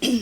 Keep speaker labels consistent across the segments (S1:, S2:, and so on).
S1: ओम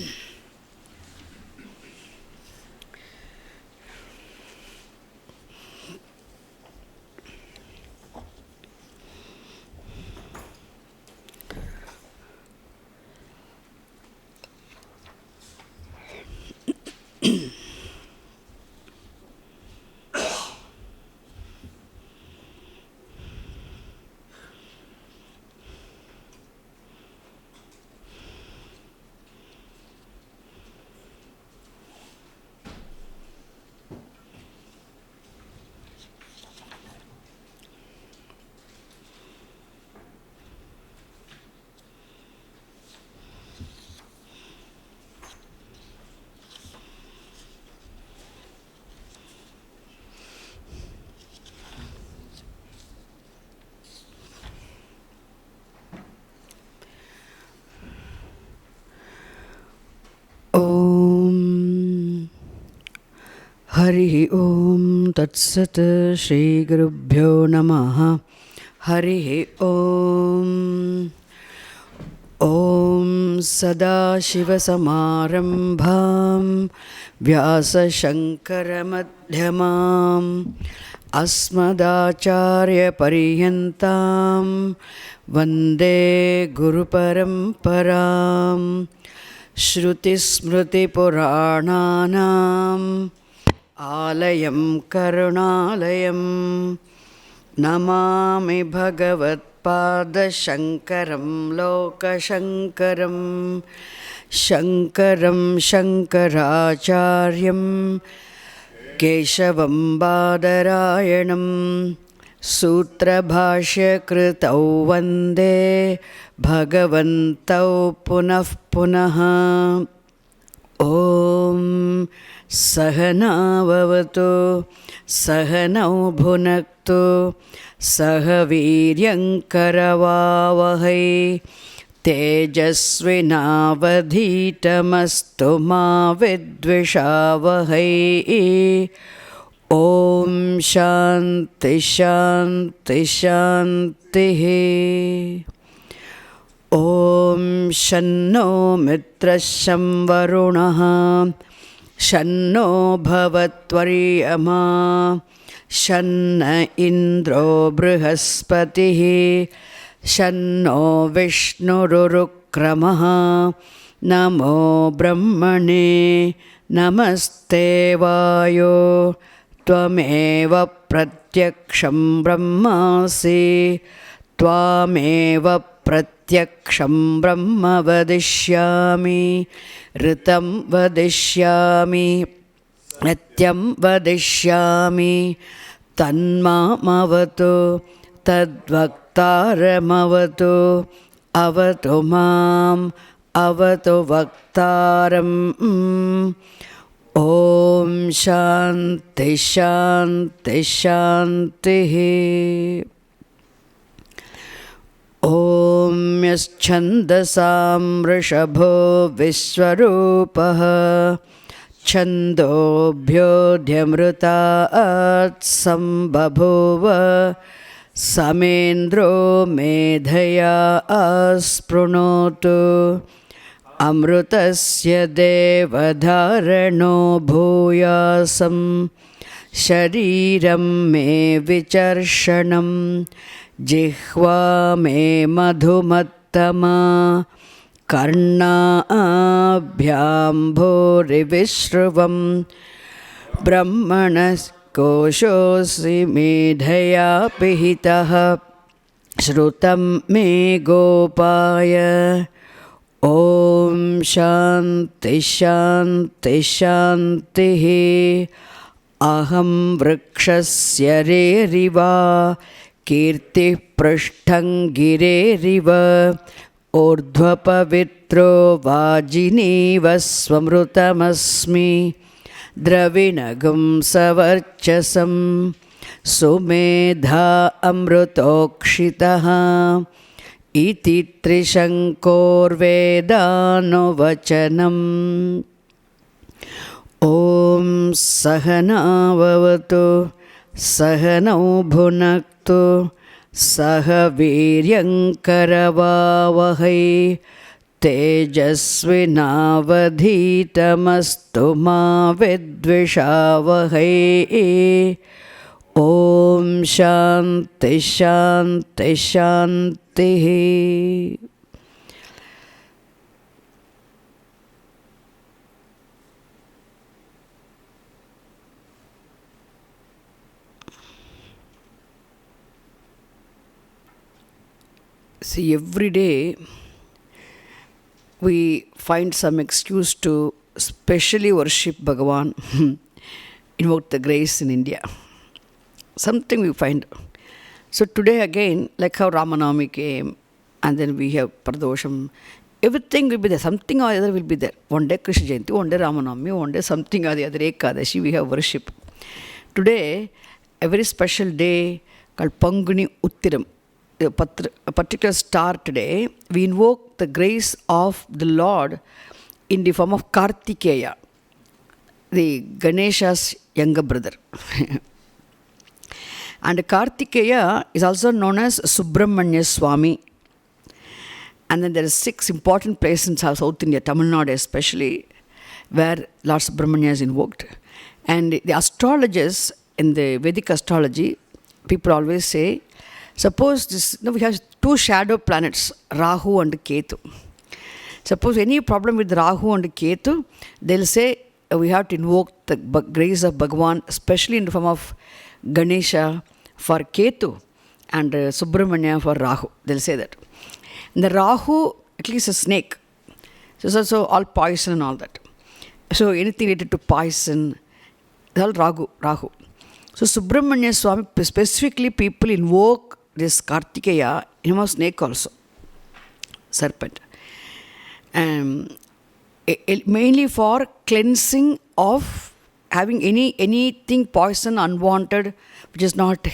S1: हरि ओम तत्सत् श्री गुरुभ्यो नमः। हरि ओम। ओम सदाशिवसमारंभां व्यासशंकरमध्यमाम् अस्मदाचार्यपर्यन्तां वन्दे गुरुपरम्पराम्। श्रुतिस्मृतिपुराणानाम् आलयं करुणालयं नमामि भगवत्पादशङ्करं लोकशङ्करं। शङ्करं शङ्कराचार्यं केशवं बादरायणं सूत्रभाष्यकृतौ वन्दे भगवन्तौ पुनः पुनः। ॐ सहनाववतु सहनौ भुनक्तु सह वीर्यङ्करवावहै तेजस्विनावधीतमस्तु मा विद्विषावहै। ॐ शान्ति शान्ति शान्तिः। ॐ शन्नो मित्रः शं वरुणः शन्नो भवत्वर्यमा शन्न इन्द्रो बृहस्पतिः शन्नो विष्णुरुक्रमः। नमो ब्रह्मणे नमस्ते वायो त्वमेव प्रत्यक्षं ब्रह्मासि त्वामेव प्रत्यक्षं ब्रह्म वदिष्यामि ऋतं वदिष्यामि सत्यं वदिष्यामि तन्मामवतु तद्वक्तारमवतु अवतु माम् अवतु वक्तारम्। ॐ शान्ति शान्ति शान्तिः। ॐ यश्छन्दसां वृषभो विश्वरूपः छन्दोभ्योऽध्यमृतात् सम्बभूव समेन्द्रो मेधया आस्पृणोतु अमृतस्य देवधारणो भूयासं शरीरं मे विचर्षणं जिह्वा मे मधुमत्तमा कर्णाभ्यां भूरिविश्रुवं ब्रह्मणः कोशोऽसि मेधया पिहितः श्रुतं मे गोपाय। ॐ शान्ति शान्ति शान्तिः। अहं वृक्षस्य रेरिवा कीर्तिः पृष्ठं गिरेरिव ऊर्ध्वपवित्रो वाजिनीव स्वमृतमस्मि द्रविणगुं सवर्चसं सुमेधा अमृतोक्षितः इति त्रिशङ्कोर्वेदानुवचनम्। ॐ सहनाववतु सहनौ भुनक्तु सह वीर्यङ्करवावहै तेजस्विनावधीतमस्तु मा विद्विषावहै. ॐ शान्ति शान्ति शान्तिः. See, every day we find some excuse to specially worship Bhagavan, invoke the grace in India. Something we find. So today again, like how Ramanavami came, and then we have Pradosham, everything will be there. Something or other will be there. One day Krishna Jayanti, one day Ramanavami, one day something or the other Ekadashi, we have worship. Today, a very special day called Panguni Uttiram. A particular star today, we invoke the grace of the Lord in the form of Kartikeya, the Ganesha's younger brother. And Kartikeya is also known as Subramanya Swami. And then there are 6 important places in South India, Tamil Nadu especially, where Lord Subramanya is invoked. And the astrologers in the Vedic astrology, people always say, suppose we have 2 shadow planets, Rahu and Ketu. Suppose any problem with Rahu and Ketu, they'll say we have to invoke the grace of Bhagavan, especially in the form of Ganesha for Ketu and Subramanya for Rahu. They'll say that. And the Rahu, at least a snake. So it's also all poison and all that. So anything related to poison, it's all Rahu. So Subramanya Swami, specifically people invoke this Kartikeya, in form of snake also, serpent. Mainly for cleansing of having anything poison, unwanted, which is not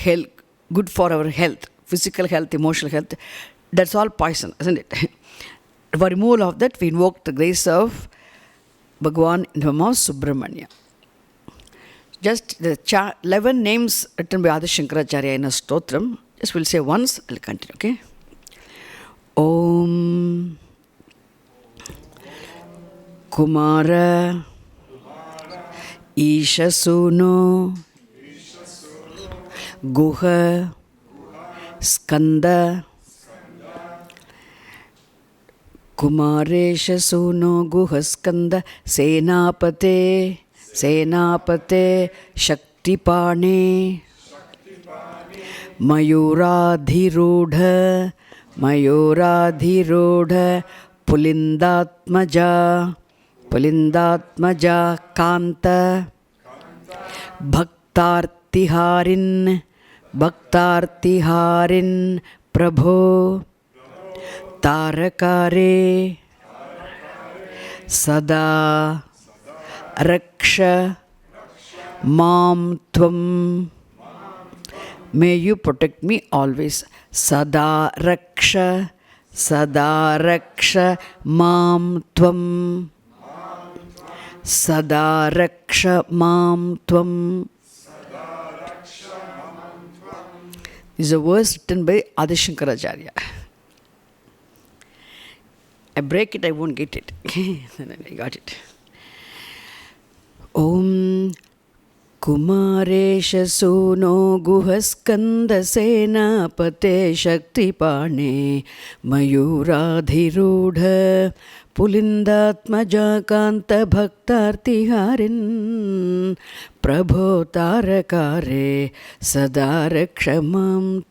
S1: good for our health, physical health, emotional health. That's all poison, isn't it? For removal of that, we invoke the grace of Bhagavan in the form of Subramanya. Just the 11 names written by Adi Shankaracharya in a stotram. Just we'll say once, I'll continue, okay? Om Kumara Ishasuno Guha Skanda Kumaresha Suno Guha Skanda Senapate Shaktipane Mayuradhirudha Pulindatmaja Kanta Bhaktartiharin Prabho Tarakare Sada Raksha Mam Tvam. May you protect me always. Sada Raksha Mam Tvam. Sada Raksha Mam Tvam. This is a verse written by Adi Shankaracharya. I break it, I won't get it. I got it. Om Kumaresha Suno Guhaskanda Senapate Shaktipane Mayuradhirudha Pulindatmaja Kanta Bhaktartiharin Prabho Tarakare Sadarakshamam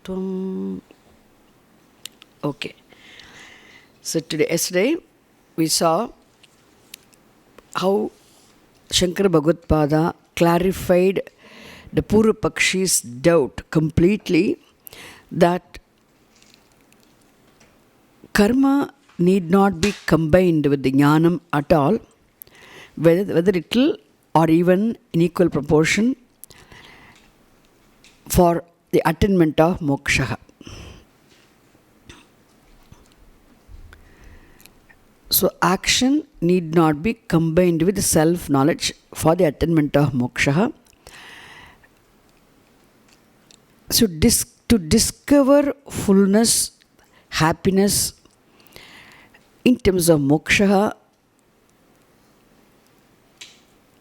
S1: Tvam. Okay. So yesterday we saw how Shankara Bhagavad-pada clarified the Purva Pakshi's doubt completely that karma need not be combined with the jnanam at all, whether it will or even in equal proportion for the attainment of moksha. So action need not be combined with self-knowledge for the attainment of moksha. So to discover fullness happiness, in terms of moksha,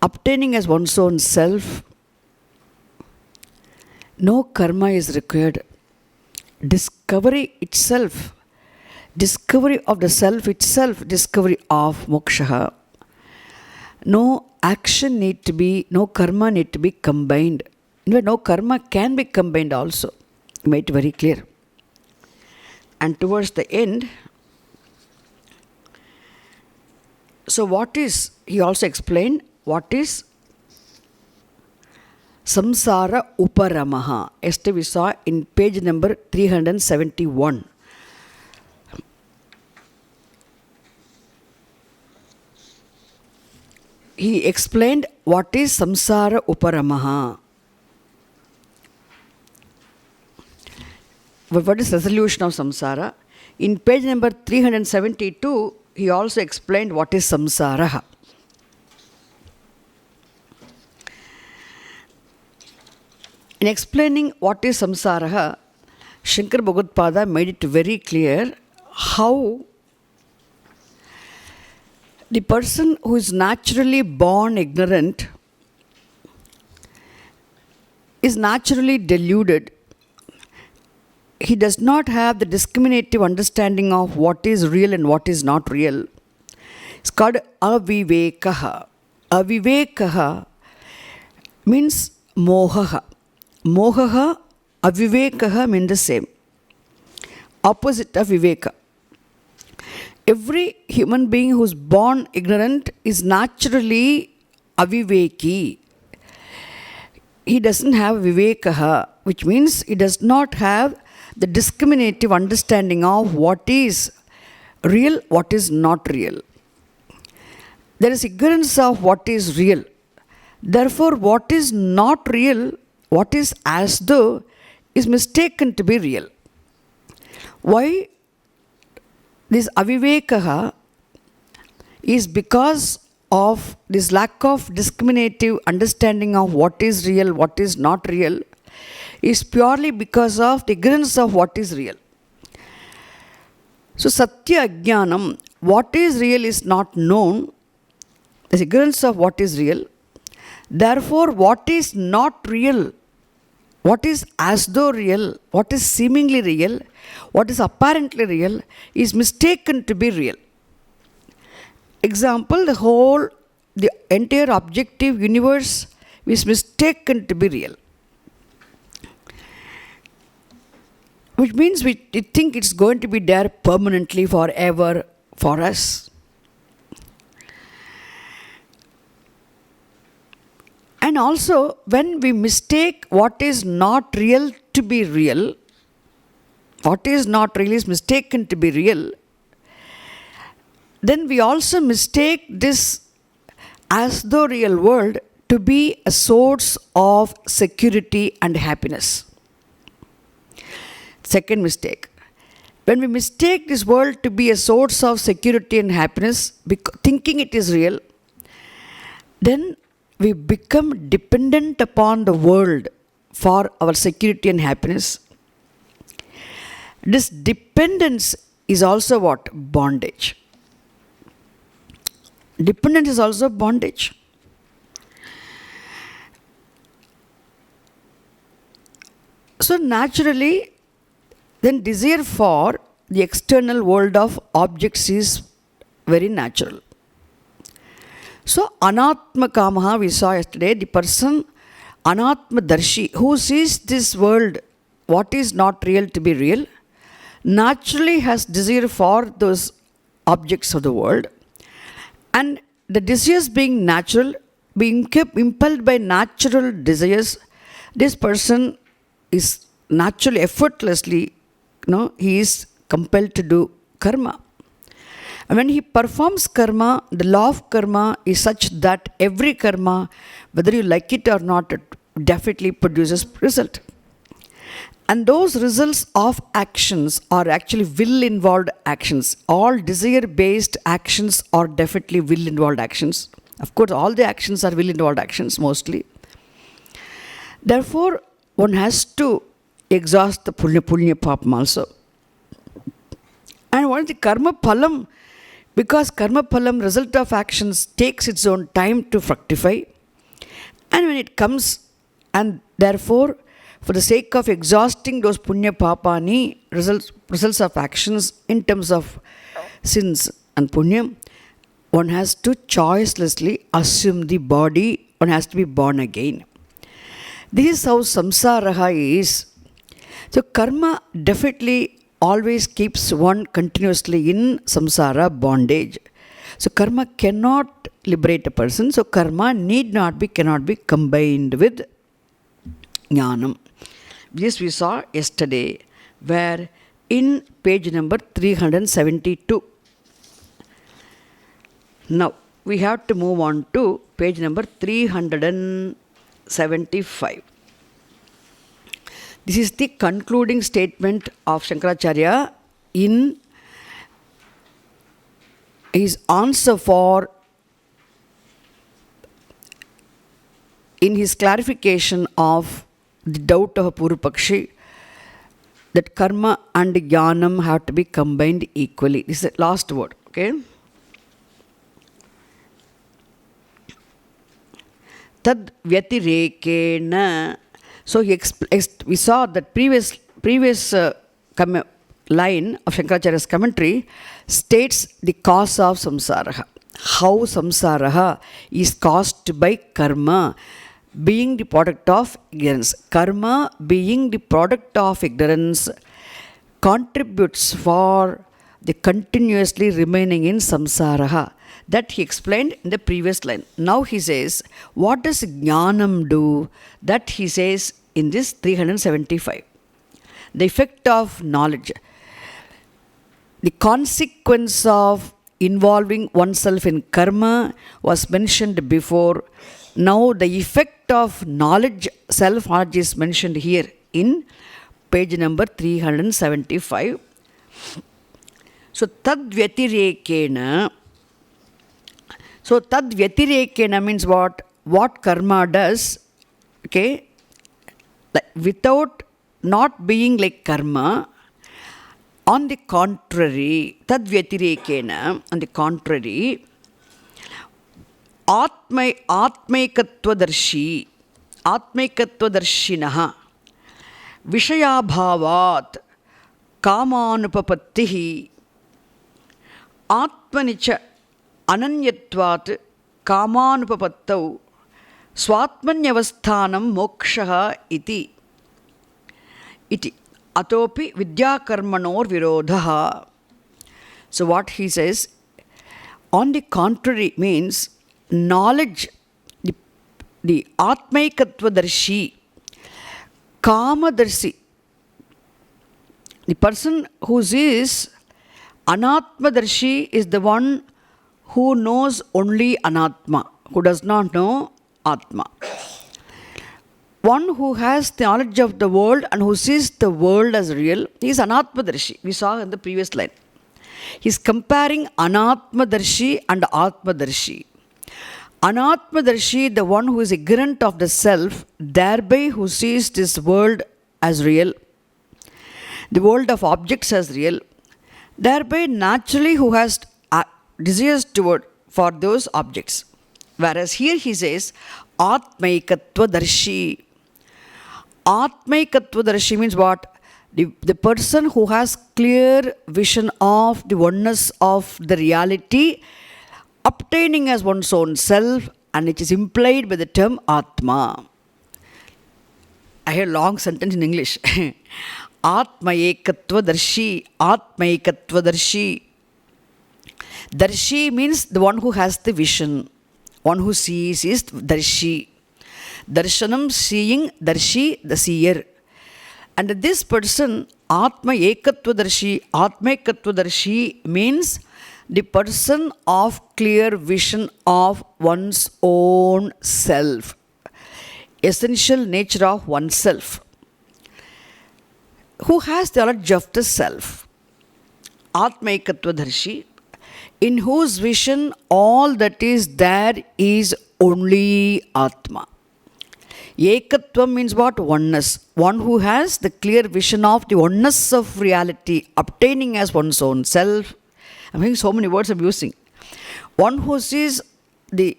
S1: obtaining as one's own self, no karma is required. Discovery itself, discovery of the self itself, discovery of moksha. No action need to be, no karma need to be combined. In fact, no karma can be combined also. Made it very clear. And towards the end, so what is, he also explained, what is samsara uparamaha. Yesterday we saw in page number 371. He explained what is samsara uparamaha. What is resolution of samsara? In page number 372, he also explained what is samsara. In explaining what is samsara, Shankara Bhagavad made it very clear how the person who is naturally born ignorant is naturally deluded. He does not have the discriminative understanding of what is real and what is not real. It's called avivekaha. Avivekaha means mohaha. Mohaha, avivekaha mean the same. Opposite of viveka. Every human being who is born ignorant is naturally aviveki. He doesn't have vivekaha, which means he does not have the discriminative understanding of what is real, what is not real. There is ignorance of what is real. Therefore, what is not real, what is as though, is mistaken to be real. Why this avivekaha is because of this lack of discriminative understanding of what is real, what is not real, is purely because of the ignorance of what is real. So, satya ajnanam, what is real is not known, the ignorance of what is real. Therefore, what is not real, what is as though real, what is seemingly real, what is apparently real, is mistaken to be real. Example, the entire objective universe is mistaken to be real. Which means we think it's going to be there permanently, forever, for us. And also, when we mistake what is not real to be real, what is not real is mistaken to be real, then we also mistake this as though real world to be a source of security and happiness. Second mistake. When we mistake this world to be a source of security and happiness, thinking it is real, then we become dependent upon the world for our security and happiness. This dependence is also what? Bondage. Dependence is also bondage. So naturally, then desire for the external world of objects is very natural. So anatma kamaha, we saw yesterday, the person anatma darshi, who sees this world, what is not real to be real, naturally has desire for those objects of the world. And the desires being natural, being impelled by natural desires, this person is naturally, effortlessly, he is compelled to do karma. And when he performs karma, the law of karma is such that every karma, whether you like it or not, it definitely produces result. And those results of actions are actually will-involved actions. All desire-based actions are definitely will-involved actions. Of course, all the actions are will-involved actions mostly. Therefore, one has to exhaust the punya papam also. And what is the karma phalam? Because karma phalam, result of actions, takes its own time to fructify. And when it comes, and therefore, for the sake of exhausting those punya papani, results of actions in terms of sins and punya, one has to choicelessly assume the body, one has to be born again. This is how samsaraha is. So karma definitely always keeps one continuously in samsara bondage. So karma cannot liberate a person. So karma cannot be combined with jnanam. This we saw yesterday, where in page number 372. Now we have to move on to page number 375. This is the concluding statement of Shankaracharya in his answer in his clarification of the doubt of a Purupakshi, that karma and jnanam have to be combined equally. This is the last word, okay? Tad vyatirekena. So we saw that previous line of Shankaracharya's commentary states the cause of samsaraha. How samsaraha is caused by karma being the product of ignorance. Karma being the product of ignorance contributes for the continuously remaining in samsaraha. That he explained in the previous line. Now he says, what does jnanam do? That he says in this 375. The effect of knowledge. The consequence of involving oneself in karma was mentioned before. Now the effect of knowledge, self-knowledge, is mentioned here in page number 375. So tad vyatirekena. So tad vyatirekena means what? What karma does, okay, like without not being like karma. On the contrary, tad vyatirekena, on the contrary, atmaikatvadarshi, atmaikatvadarshinaha, vishayabhavat, kamanupapattihi, atmanicha ananyatvat kamanupapattau swatmanyavasthanam mokshaha iti atopi vidyakarmanor virodhaha. So what he says, on the contrary means knowledge, the atmaikatvadarshi, kamadarshi, the person who is anatmadarshi is the one who knows only anatma, who does not know atma. One who has the knowledge of the world and who sees the world as real, he is anatmadarshi. We saw in the previous line. He is comparing anatmadarshi and atmadarshi. Anatmadarshi, the one who is ignorant of the self, thereby who sees this world as real, the world of objects as real, thereby naturally who has desires for those objects. Whereas here he says atmaikatvadarshi. Atmaikatvadarshi means what? The person who has clear vision of the oneness of the reality obtaining as one's own self, and it is implied by the term atma. I have a long sentence in English. Atmaikatvadarshi, atmaikatvadarshi. Darshi means the one who has the vision. One who sees is darshi. Darshanam, seeing, darshi, the seer. And this person, Atma Ekatvadarshi, Atmaikatvadarshi means the person of clear vision of one's own self, essential nature of oneself, who has the knowledge of the self. Atmaikatvadarshi, in whose vision all that is there is only Atma. Ekatvam means what? Oneness. One who has the clear vision of the oneness of reality, obtaining as one's own self. I'm having so many words I'm using. One who sees the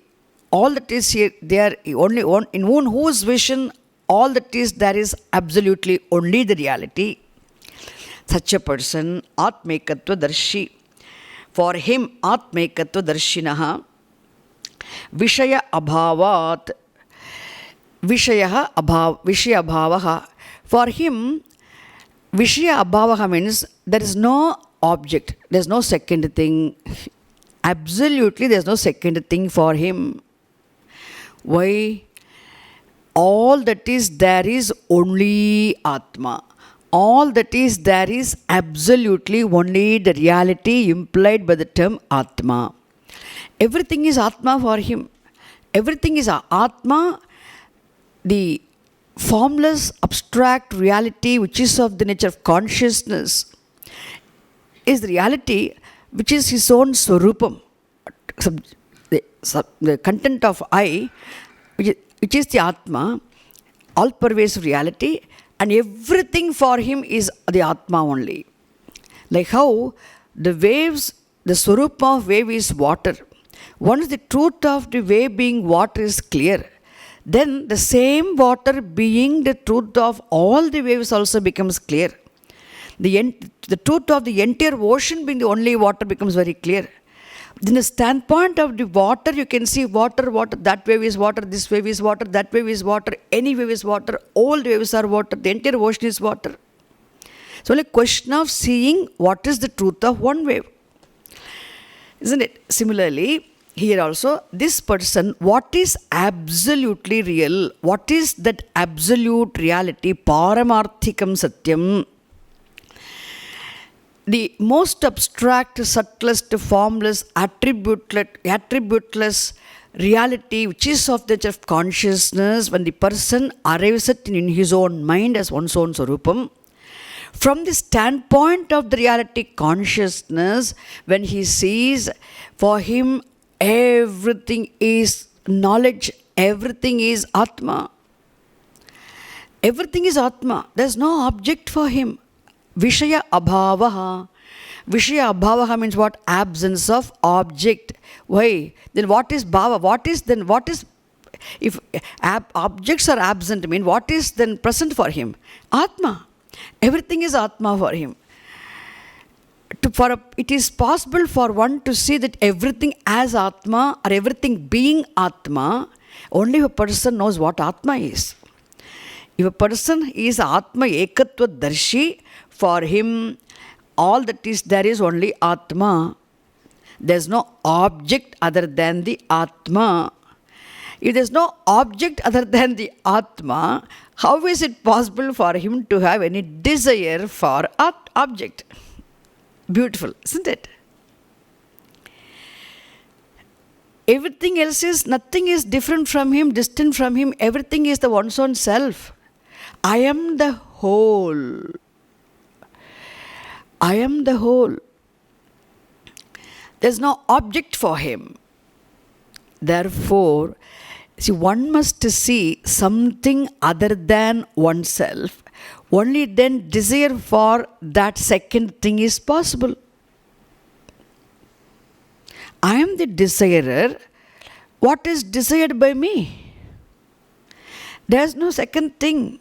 S1: all that is here, there only one in one whose vision all that is there is absolutely only the reality. Such a person, Atmekatva Darshi. For him, Atmekatva Darshinaha, Vishaya Abhavat, Vishaya Abhavaha. For him, Vishaya Abhavaha means there is no object, there is no second thing. Absolutely, there is no second thing for him. Why? All that is there is only Atma. All that is there is absolutely only the reality implied by the term Atma. Everything is Atma for him. Everything is Atma, the formless, abstract reality which is of the nature of consciousness, is the reality which is his own Swarupam. The content of I, which is the Atma, all-pervasive reality, and everything for him is the Atma only. Like how the waves, the Swarupa of wave is water. Once the truth of the wave being water is clear, then the same water being the truth of all the waves also becomes clear. The truth of the entire ocean being the only water becomes very clear. In the standpoint of the water, you can see water, that wave is water, this wave is water, that wave is water, any wave is water, all the waves are water, the entire ocean is water. It's only a question of seeing what is the truth of one wave. Isn't it? Similarly, here also, this person, what is absolutely real? What is that absolute reality? Paramarthikam Satyam. The most abstract, subtlest, formless, attributeless reality, which is of the nature of consciousness, when the person arrives at in his own mind as one's own Swarupam, from the standpoint of the reality consciousness, when he sees, for him, everything is knowledge, everything is Atma. Everything is Atma. There's no object for him. Vishaya Abhavaha. Vishaya Abhavaha means what? Absence of object. Why? Then what is Bhava? If objects are absent, what is then present for him? Atma. Everything is Atma for him. It is possible for one to see that everything as Atma or everything being Atma, only if a person knows what Atma is. If a person is Atma Ekatva Darshi, for him, all that is there is only Atma. There is no object other than the Atma. If there is no object other than the Atma, how is it possible for him to have any desire for object? Beautiful, isn't it? Everything else is, nothing is different from him, distant from him. Everything is the one's own self. I am the whole. I am the whole. There's no object for him. Therefore, see, one must see something other than oneself. Only then desire for that second thing is possible. I am the desirer. What is desired by me? There's no second thing.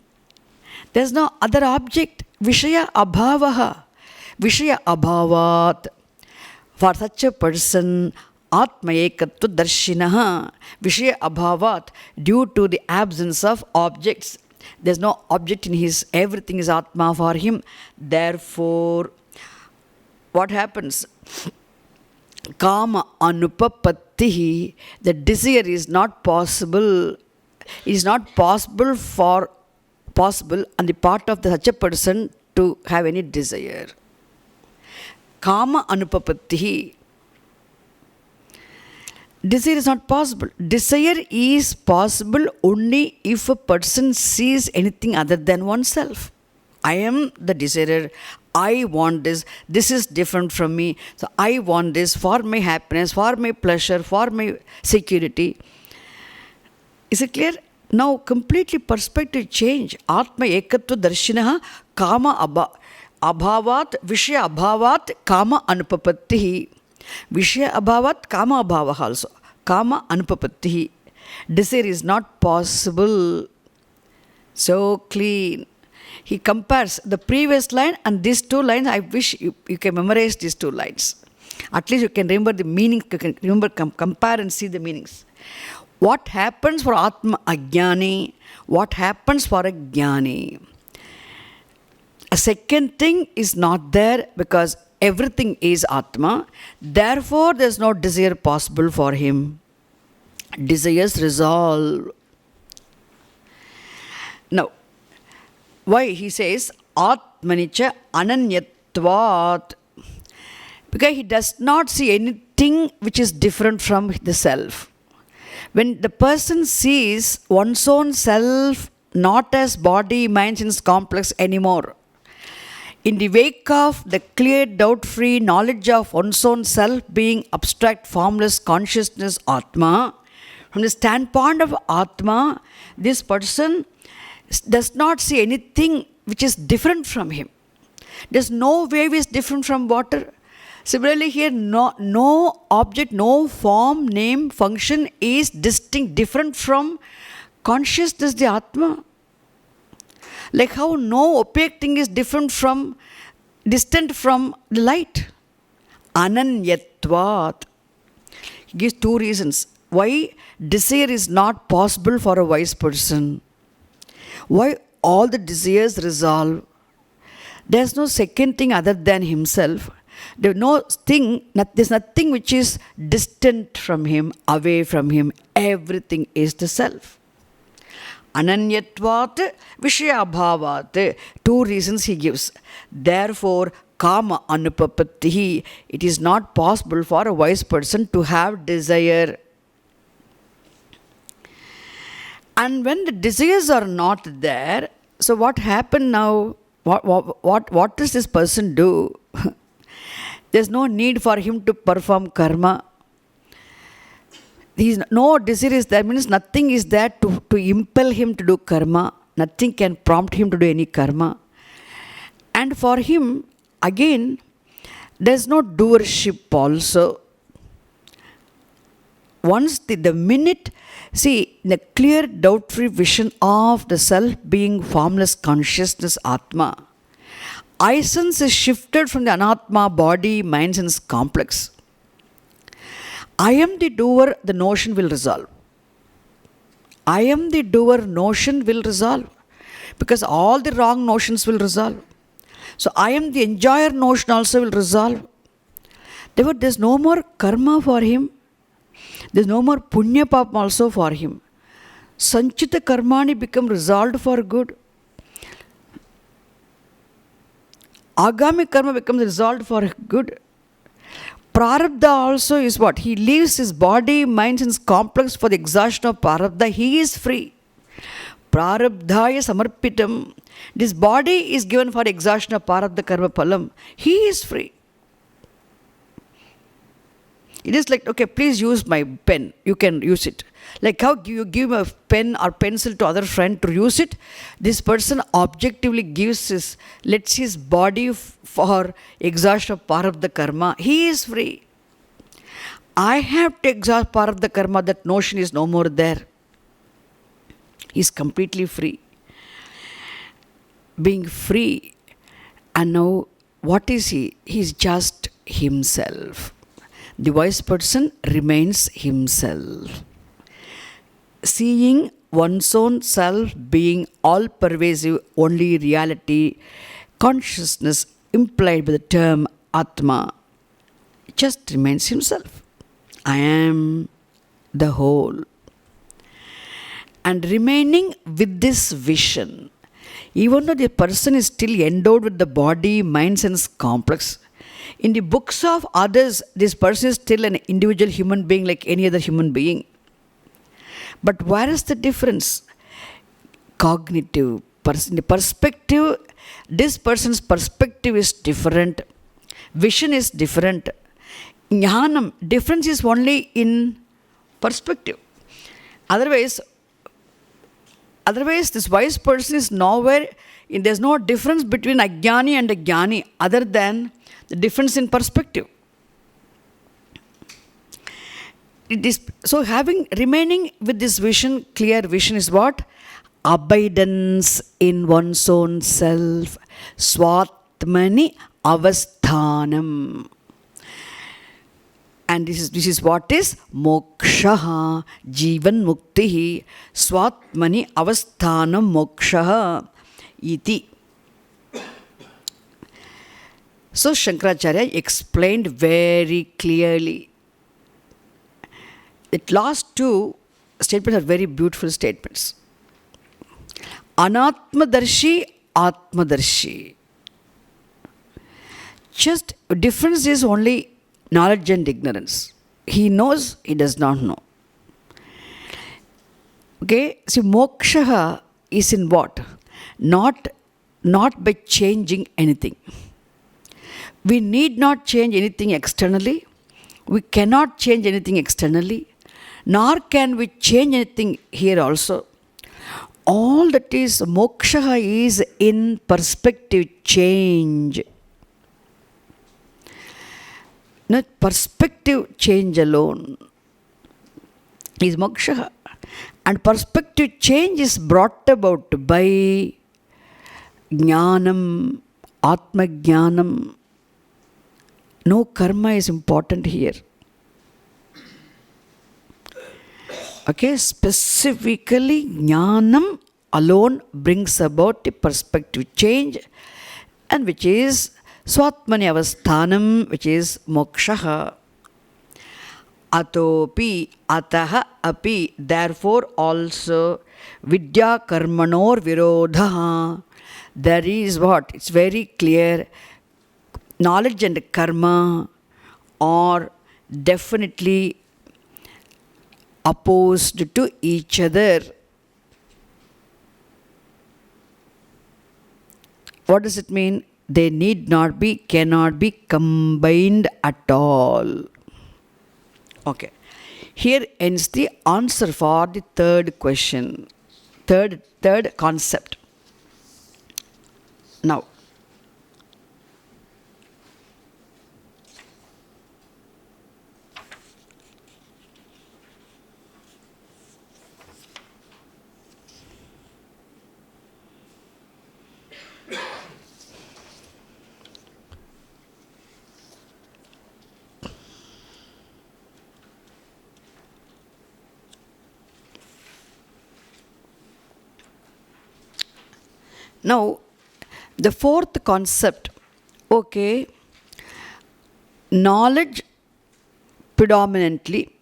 S1: There's no other object. Vishaya Abhavaha. Vishaya Abhavat. For such a person, Atma Ekatva Darshinaha. Vishaya Abhavat. Due to the absence of objects. There's no object in his, everything is Atma for him. Therefore, what happens? Kama Anupapattihi. The desire is not possible. It is not possible on the part of such a person to have any desire. Kama Anupapattihi. Desire is not possible. Desire is possible only if a person sees anything other than oneself. I am the desirer. I want this. This is different from me. So I want this for my happiness, for my pleasure, for my security. Is it clear? Now completely perspective change. Atma ekatva darshinaha kama abhavat vishya abhavat kama anupapattihi. Vishya abhavat kama abhavah also. Kama anupapattihi. Desire is not possible. So clean. He compares the previous line and these two lines. I wish you can memorize these two lines. At least you can remember the meaning. You can remember, compare and see the meanings. What happens for Atma Ajnani? What happens for a Jnani? A second thing is not there because everything is Atma. Therefore, there is no desire possible for him. Desires resolve. Now, why he says Atmanicha Ananyatvat? Because he does not see anything which is different from the self. When the person sees one's own self not as body, mind, sense complex anymore, in the wake of the clear, doubt-free knowledge of one's own self being abstract, formless consciousness, Atma, from the standpoint of Atma, this person does not see anything which is different from him. There's no wave is different from water. Similarly here, no object, no form, name, function is distinct, different from consciousness, the Atma. Like how no opaque thing is different from, distant from the light. Ananyatvat. He gives two reasons. Why desire is not possible for a wise person. Why all the desires resolve. There's no second thing other than himself. There's nothing which is distant from him, away from him. Everything is the self. Ananyatvat vishayabhavat. Two reasons he gives. Therefore, kama anupapattihi. It is not possible for a wise person to have desire. And when the desires are not there, so what happened now? What does this person do? There's no need for him to perform karma. No desire is there, means nothing is there to impel him to do karma. Nothing can prompt him to do any karma. And for him, again, there's no doership also. Once the minute, see, the clear doubt-free vision of the self-being formless consciousness Atma, essence is shifted from the anatma, body, mind, sense complex. I am the doer, the notion will resolve. I am the doer, notion will resolve. Because all the wrong notions will resolve. So I am the enjoyer, notion also will resolve. Therefore, there's no more karma for him. There's no more punya papam also for him. Sanchita karmani become resolved for good. Agami karma becomes resolved for good. Prarabdha also is what? He leaves his body, mind, sense complex for the exhaustion of Prarabdha. He is free. Prarabdhaya samarpitam. This body is given for exhaustion of Prarabdha karma palam. He is free. It is like, okay, please use my pen. You can use it. Like how you give a pen or pencil to other friend to use it, this person objectively lets his body for exhaustion of Prarabdha karma. He is free. I have to exhaust Prarabdha karma, that notion is no more there. He is completely free. Being free. And now, what is he? He is just himself. The wise person remains himself. Seeing one's own self being all-pervasive, only reality, consciousness implied by the term Atma, just remains himself. I am the whole. And remaining with this vision, even though the person is still endowed with the body, mind, sense complex, in the books of others, this person is still an individual human being like any other human being. But where is the difference? Cognitive, the perspective, this person's perspective is different. Vision is different. Jnanam, difference is only in perspective. Otherwise, Otherwise, this wise person is nowhere, there's no difference between Ajnani and a Jnani other than the difference in perspective. It is, so remaining with this vision, clear vision is what? Abidance in one's own self. Swatmani avasthanam. And this is what is moksha, jivan mukti, swatmani avasthanam moksha iti. So Shankaracharya explained very clearly. The last two statements are very beautiful statements. Anatmadarshi, Atmadarshi. Just difference is only knowledge and ignorance. He knows, he does not know. Okay, see, moksha is in what? Not by changing anything. We need not change anything externally. We cannot change anything externally. Nor can we change anything here also. All that is moksha is in perspective change. Not perspective change alone is moksha. And perspective change is brought about by jnanam, atma jnanam. No karma is important here. Okay, specifically jnanam alone brings about a perspective change, and which is swatmani avasthanam, which is moksha. Atopi, ataha api, therefore also vidya karmanor virodha. There is what? It's very clear. Knowledge and karma are definitely opposed to each other. What does it mean? They need not be, cannot be combined at all. Okay. Here ends the answer for the third question. Third concept. Now, the fourth concept, okay, knowledge predominantly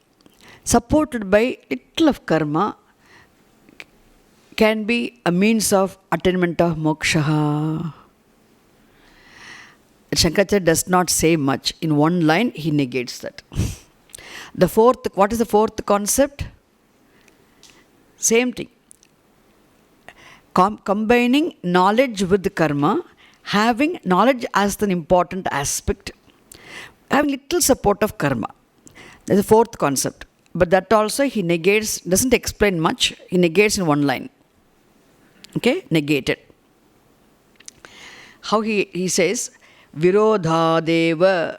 S1: supported by little of karma can be a means of attainment of moksha. Shankaracharya does not say much. In one line, he negates that. What is the fourth concept? Same thing. Combining knowledge with karma, having knowledge as an important aspect, having little support of karma. That's the fourth concept. But that also he negates, doesn't explain much. He negates in one line. Okay, negated. How he says, Virodhadeva,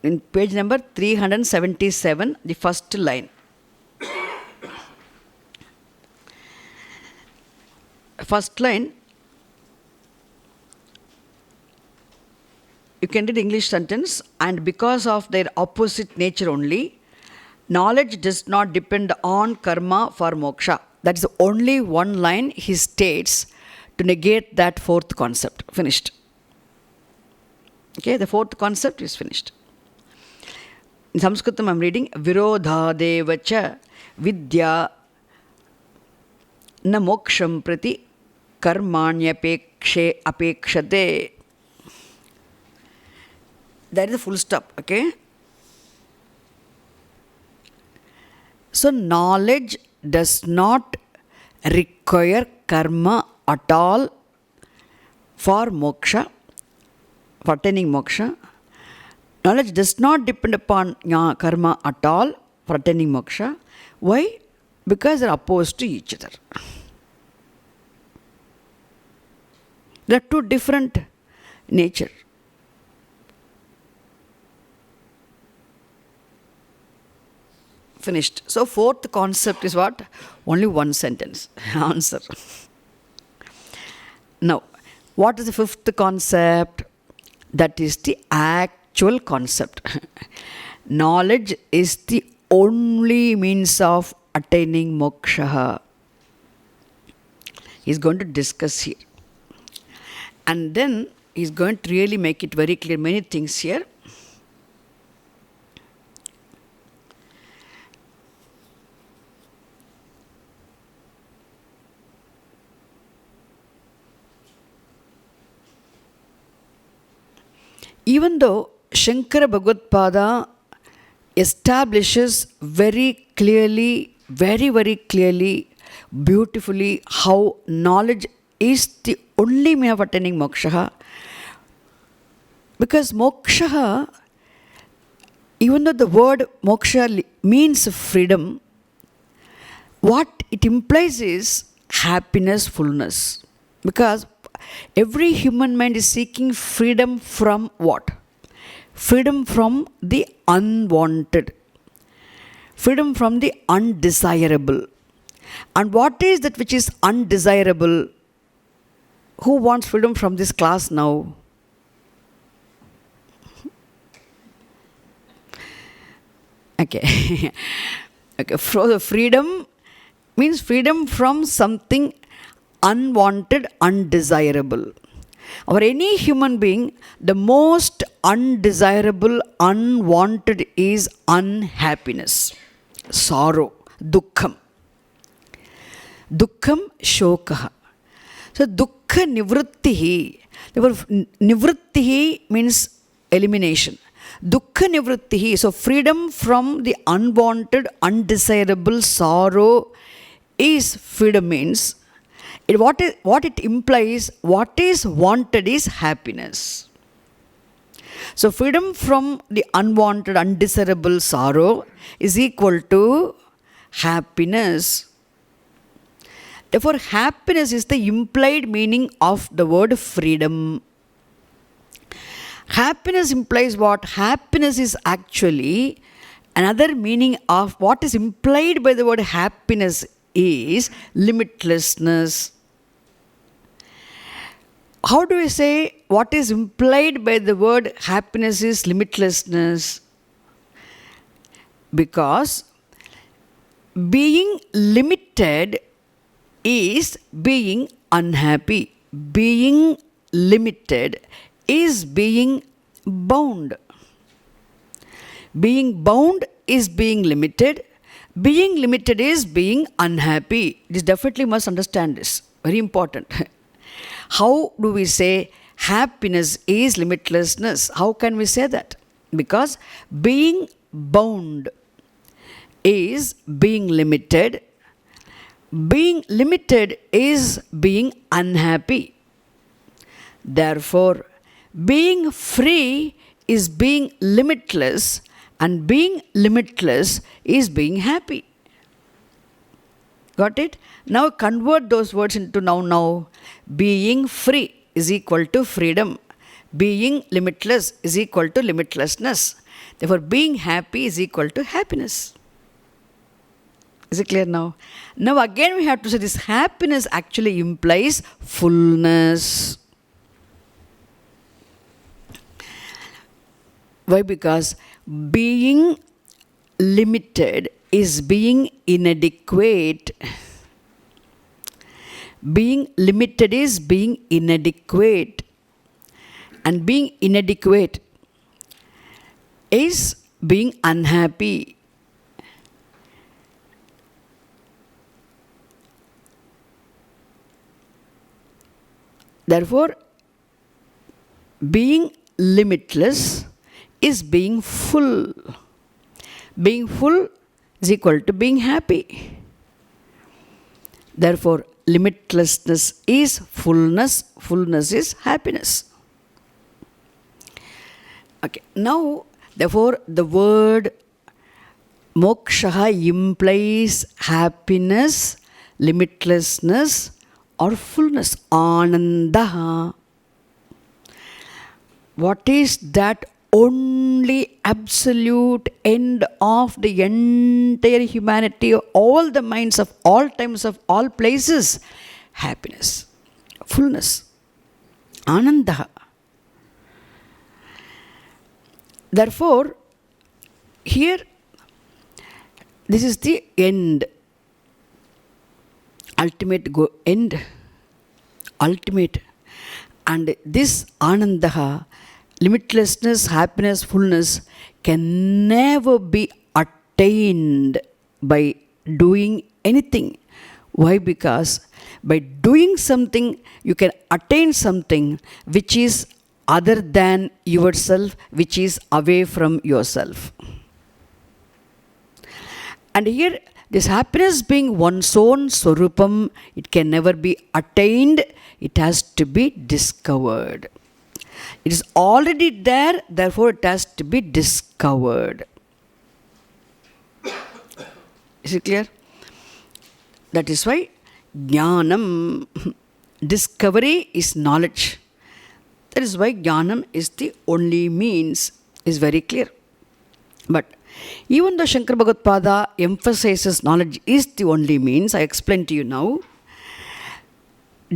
S1: in page number 377, the first line. First line, you can read English sentence, and because of their opposite nature only, knowledge does not depend on karma for moksha. That is only one line he states to negate that fourth concept. Finished. Okay, the fourth concept is finished. In Sanskritam I am reading, Virodhadevacha vidya na moksham prati karmanyapekshe apekshate. That is a full stop, okay? So, knowledge does not require karma at all for moksha, for attaining moksha. Knowledge does not depend upon karma at all for attaining moksha. Why? Because they are opposed to each other. There are two different nature. Finished. So fourth concept is what? Only one sentence. Answer. Now, what is the fifth concept? That is the actual concept. Knowledge is the only means of attaining moksha. He's going to discuss here. And then he's going to really make it very clear many things here. Even though Shankara Bhagavad-pada establishes very clearly, very, very clearly, beautifully how knowledge is the only way of attaining moksha. Because moksha, even though the word moksha means freedom, what it implies is happiness, fullness. Because every human mind is seeking freedom from what? Freedom from the unwanted. Freedom from the undesirable. And what is that which is undesirable? Who wants freedom from this class now? Okay. Okay. Freedom means freedom from something unwanted, undesirable. For any human being, the most undesirable, unwanted is unhappiness, sorrow, dukkham. Dukkham shokaha. So, dukkha nivrittihi. Therefore, nivrittihi means elimination. Dukkha nivrittihi. So, freedom from the unwanted, undesirable sorrow is freedom means. What it implies, what is wanted is happiness. So, freedom from the unwanted, undesirable sorrow is equal to happiness. Therefore, happiness is the implied meaning of the word freedom. Happiness implies what? Happiness is actually another meaning of what is implied by the word happiness is limitlessness. How do we say what is implied by the word happiness is limitlessness? Because being limited is being unhappy. Being limited is being bound. Being bound is being limited. Being limited is being unhappy. This definitely must understand this. Very important. How do we say happiness is limitlessness? How can we say that? Because being bound is being limited. Being limited is being unhappy. Therefore, being free is being limitless, and being limitless is being happy. Got it? Now convert those words into noun now. Being free is equal to freedom. Being limitless is equal to limitlessness. Therefore, being happy is equal to happiness. Is it clear now? Now again we have to say this happiness actually implies fullness. Why? Because being limited is being inadequate. Being limited is being inadequate. And being inadequate is being unhappy. Therefore, being limitless is being full. Being full is equal to being happy. Therefore, limitlessness is fullness, fullness is happiness. Okay, now, therefore, the word moksha implies happiness, limitlessness, or fullness. Anandaha. What is that only absolute end of the entire humanity, all the minds of all times, of all places? Happiness, fullness, Anandaha. Therefore, here, this is the end, ultimate end, ultimate. And this Anandaha, limitlessness, happiness, fullness, can never be attained by doing anything. Why? Because by doing something, you can attain something which is other than yourself, which is away from yourself. And here, this happiness being one's own Swarupam, it can never be attained, it has to be discovered. It is already there, therefore it has to be discovered. Is it clear? That is why Jnanam, discovery is knowledge. That is why Jnanam is the only means, is very clear. But even though Shankara Bhagavad emphasizes knowledge is the only means, I explained to you now,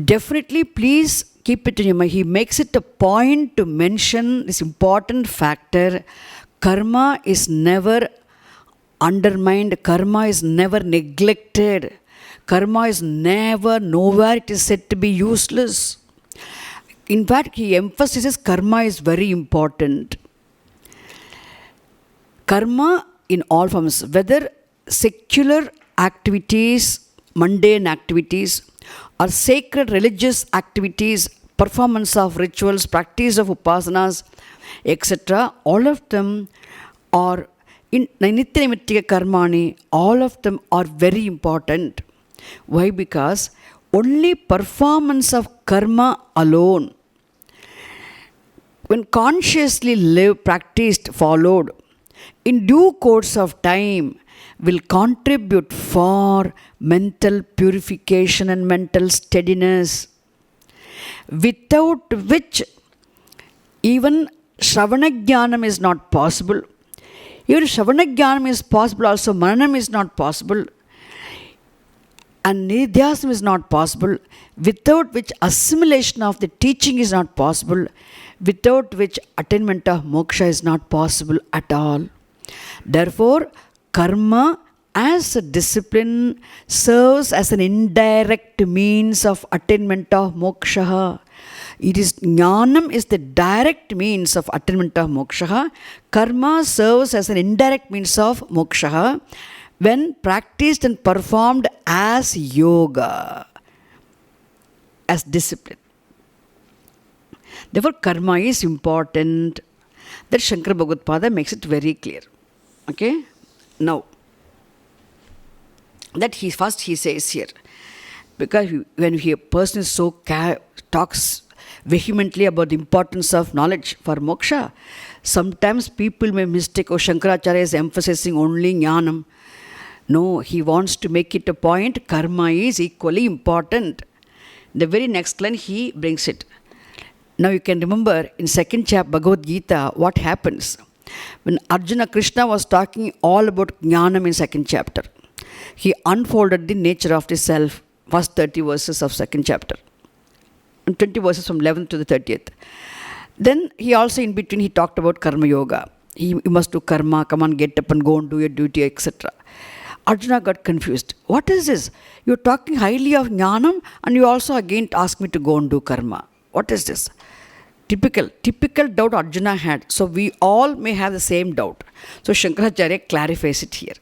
S1: definitely please keep it in your mind. He makes it a point to mention this important factor. Karma is never undermined, karma is never neglected, karma is never, nowhere it is said to be useless. In fact, he emphasizes karma is very important. Karma in all forms, whether secular activities, mundane activities, or sacred religious activities, performance of rituals, practice of upasanas, etc., all of them are in Nitya Karmani, all of them are very important. Why? Because only performance of karma alone, when consciously lived, practiced, followed, in due course of time, will contribute for mental purification and mental steadiness, without which even Shravana Jnanam is not possible. Even Shravana Jnanam is possible, also Mananam is not possible, and Nidhyasam is not possible, without which assimilation of the teaching is not possible, without which attainment of moksha is not possible at all. Therefore, karma as a discipline serves as an indirect means of attainment of moksha. It is Jnanam is the direct means of attainment of moksha. Karma serves as an indirect means of moksha when practiced and performed as yoga, as discipline. Therefore, karma is important. That Shankara Bhagavad makes it very clear. Okay? Now, that he says here, because when a person is so talks vehemently about the importance of knowledge for moksha, sometimes people may mistake, Shankaracharya is emphasizing only jnanam. No, he wants to make it a point, karma is equally important. The very next line he brings it. Now you can remember in second chapter Bhagavad Gita what happens. When Arjuna, Krishna was talking all about jnanam in second chapter, he unfolded the nature of the self, first 30 verses of second chapter, and 20 verses from 11th to the 30th. Then he also in between he talked about karma yoga. You must do karma, come on, get up and go and do your duty, etc. Arjuna got confused. What is this? You're talking highly of jnanam and you also again ask me to go and do karma. What is this? Typical doubt Arjuna had. So we all may have the same doubt. So Shankaracharya clarifies it here.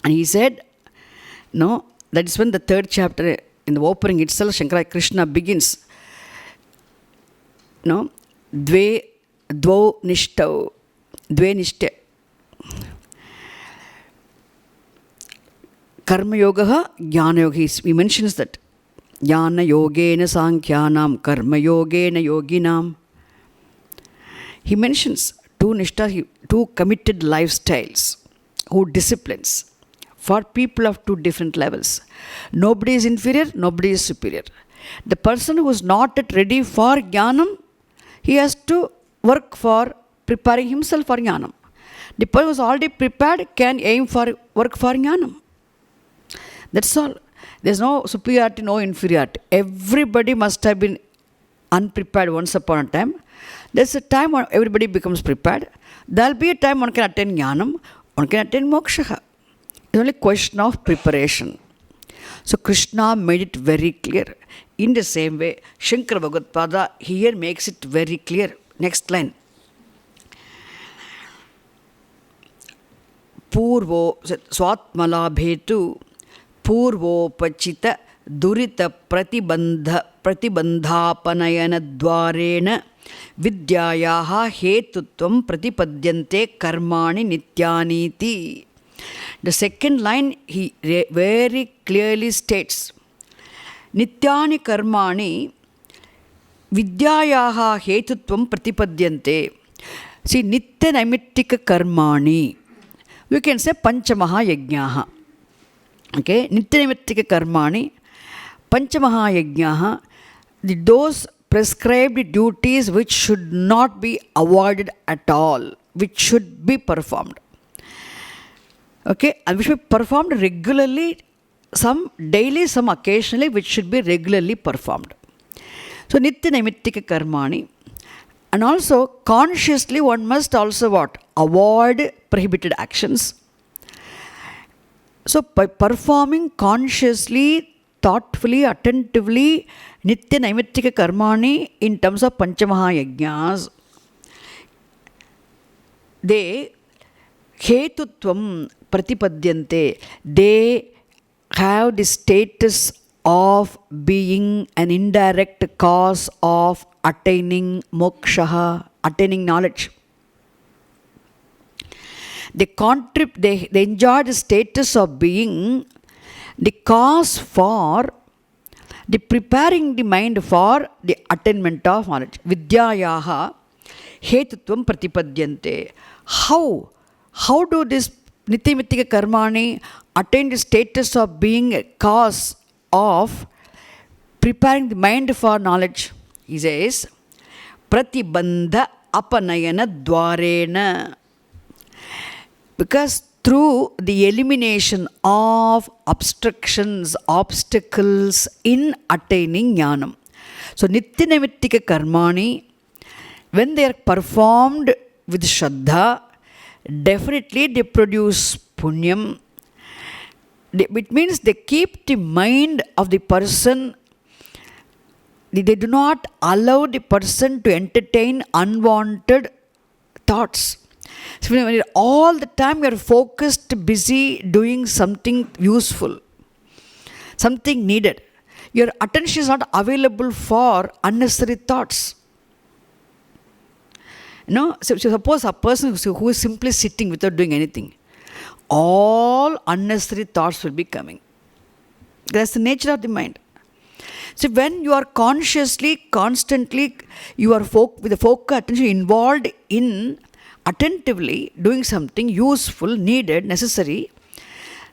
S1: And he said, no, that is when the third chapter, in the opening itself, Shankara Krishna begins. No, dve nishtau, dve nishte. Karma yoga, jnana yoga. He mentions that. Jnana yogena sankhyanam, karma yogena yoginam. He mentions two nishta, two committed lifestyles, who disciplines. for people of two different levels. Nobody is inferior, nobody is superior. The person who is not yet ready for jnanam, he has to work for preparing himself for jnanam. The person who is already prepared can aim for work for jnanam. That's all. There's no superiority, no inferiority. Everybody must have been unprepared once upon a time. There's a time when everybody becomes prepared. There'll be a time one can attain jnanam, one can attain moksha. It's only a question of preparation. So Krishna made it very clear. In the same way, Shankara Bhagavad here makes it very clear. Next line. Purvo swatmalabhetu purvopachita durita pratibandhapanayana dvarena vidyayaha hetutvam pratipadyante karmani nityaniti. The second line he very clearly states, Nityani karmani vidyayaha hetutvam pratipadyante. See, nitya naimittika karmani. You can say panchamaha yajnaha. Okay, nitya naimittika karmani, panchamaha yajnaha, those prescribed duties which should not be avoided at all, which should be performed. Okay, and which should be performed regularly, some daily, some occasionally, which should be regularly performed. So, nitya naimittika karmani. And also, consciously, one must also what? Avoid prohibited actions. So, by performing consciously, thoughtfully, attentively, nitya naimittika karmani in terms of panchamaha yajnas, they hetutvam pratipadyante, they have the status of being an indirect cause of attaining moksha, attaining knowledge. They enjoy the status of being the cause for the preparing the mind for the attainment of knowledge. Vidyayaha hetutvam pratipadyante. How do this nitya karmani attain the status of being a cause of preparing the mind for knowledge? He says, pratibandha apanayana dvarena. Because through the elimination of obstructions, obstacles in attaining jnanam. So, nitya naimittika karmani, when they are performed with shraddha, definitely they produce punyam. It means they keep the mind of the person, they do not allow the person to entertain unwanted thoughts. So when all the time you are focused, busy doing something useful, something needed, your attention is not available for unnecessary thoughts. So suppose a person who is simply sitting without doing anything, all unnecessary thoughts will be coming. That's the nature of the mind. So when you are consciously, constantly, you are with the focus attention involved in attentively doing something useful, needed, necessary,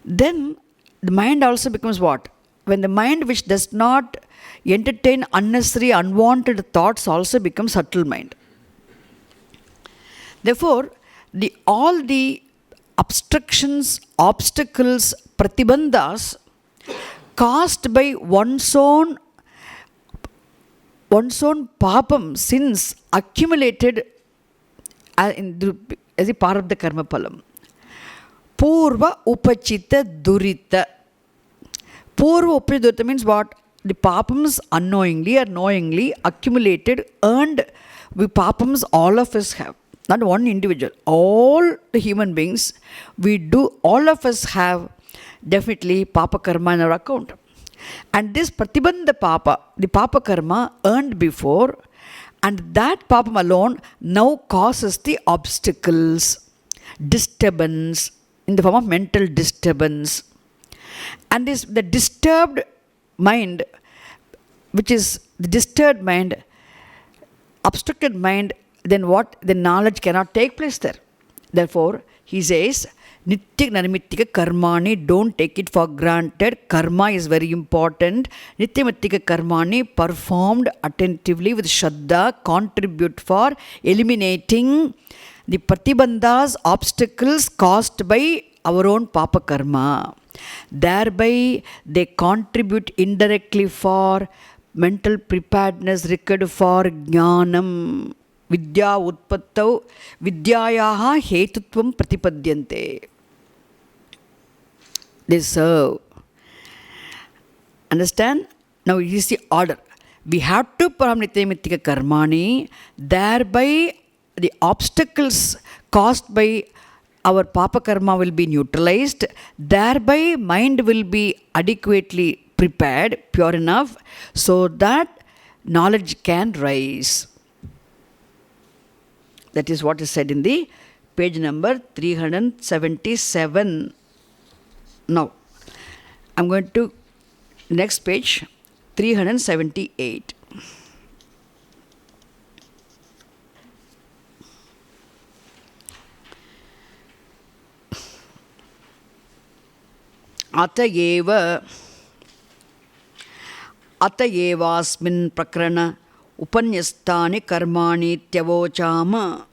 S1: then the mind also becomes what? When the mind which does not entertain unnecessary, unwanted thoughts also becomes subtle mind. Therefore, all the obstructions, obstacles, pratibandhas caused by one's own papam, sins accumulated as a part of the karma palam. Purva upachita durita. Purva upachita durita means what? The papams unknowingly or knowingly accumulated, earned. We papams all of us have. Not one individual. All the human beings, all of us have definitely papa karma in our account. And this pratibandha papa, the papa karma earned before, and that papam alone now causes the obstacles, disturbance, in the form of mental disturbance. And the disturbed mind, which is the disturbed mind, obstructed mind, then what? The knowledge cannot take place there. Therefore, he says, Nitya Naimittika Karmani, don't take it for granted. Karma is very important. Nitya Karmani, performed attentively with Shraddha, contribute for eliminating the Pratibandhas, obstacles caused by our own Papa Karma. Thereby, they contribute indirectly for mental preparedness required for Jnanam. Vidya Utpattau Vidyayaha Hetutvam Pratipadyante. They serve. Understand? Now it is the order. We have to perform Nitya Karmani, thereby the obstacles caused by our Papa Karma will be neutralized, thereby mind will be adequately prepared, pure enough, so that knowledge can rise. That is what is said in the page number 377. Now, I'm going to next page, 378. Atayevasmin prakarana upanyastani karmani tyavochama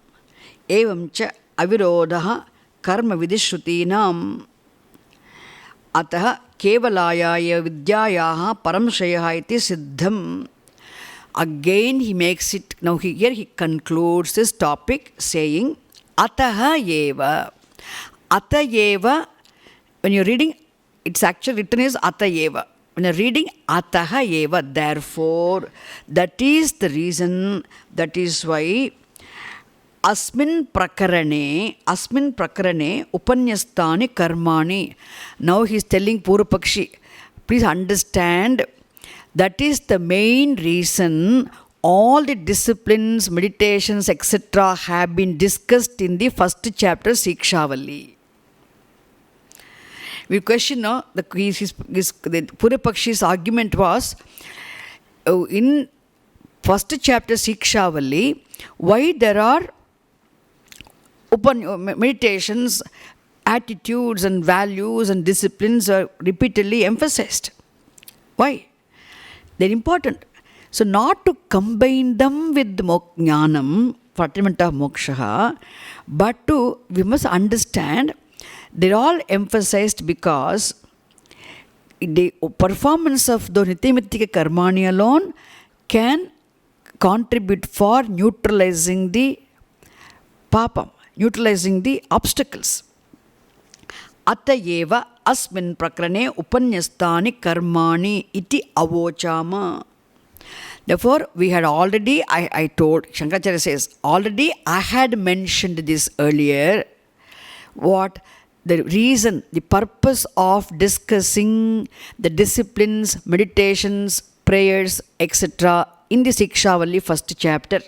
S1: evamcha avirodha karma vidishrutinam atah kevalayaya vidyayaha paramshayaha iti siddham. Again he makes it, now here he concludes this topic saying ataha eva. Atayeva, when you're reading, it's actually written as Atayeva. When you're reading Ataha Eva, therefore, that is the reason, that is why Asmin Prakarane, Upanyastani Karmani. Now he is telling Purupakshi, please understand, that is the main reason all the disciplines, meditations, etc. have been discussed in the first chapter, Sikshavalli. We question now, the Purupakshi's argument was, in first chapter Sikshavalli, why there are meditations, attitudes and values and disciplines are repeatedly emphasized. Why? They're important. So not to combine them with jnanam, for attainment of moksha, but we must understand they're all emphasized because the performance of the Nitya Karmani alone can contribute for neutralizing the papam, neutralizing the obstacles. Atayeva asmin prakarane upanyastani karmani iti avochama. Therefore, we had already, I told, Shankaracharya says, already I had mentioned this earlier. What? The reason, the purpose of discussing the disciplines, meditations, prayers, etc. in the Sikshavalli first chapter.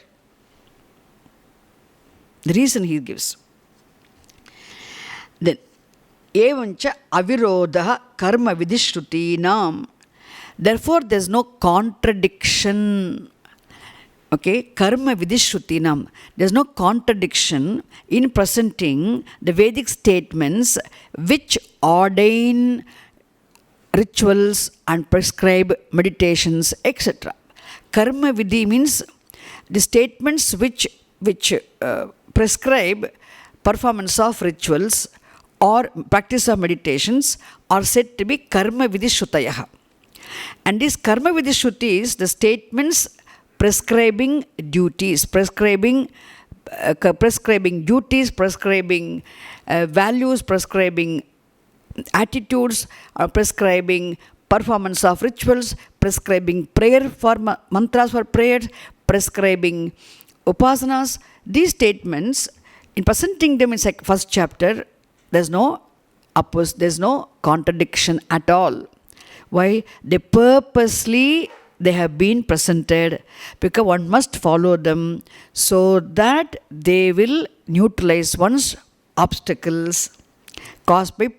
S1: The reason he gives. Then, evancha avirodha karma vidishrutinam. Therefore, there is no contradiction. Okay, karma vidishrutinam. There is no contradiction in presenting the Vedic statements which ordain rituals and prescribe meditations, etc. Karma vidhi means the statements which prescribe performance of rituals or practice of meditations are said to be karma vidishrutayaha. And these karma vidishrutis, the statements prescribing duties, prescribing values, prescribing attitudes, prescribing performance of rituals, prescribing prayer for mantras for prayers, prescribing upasanas. These statements, in presenting them in first chapter, there's no contradiction at all. Why? They have been presented because one must follow them so that they will neutralize one's obstacles caused by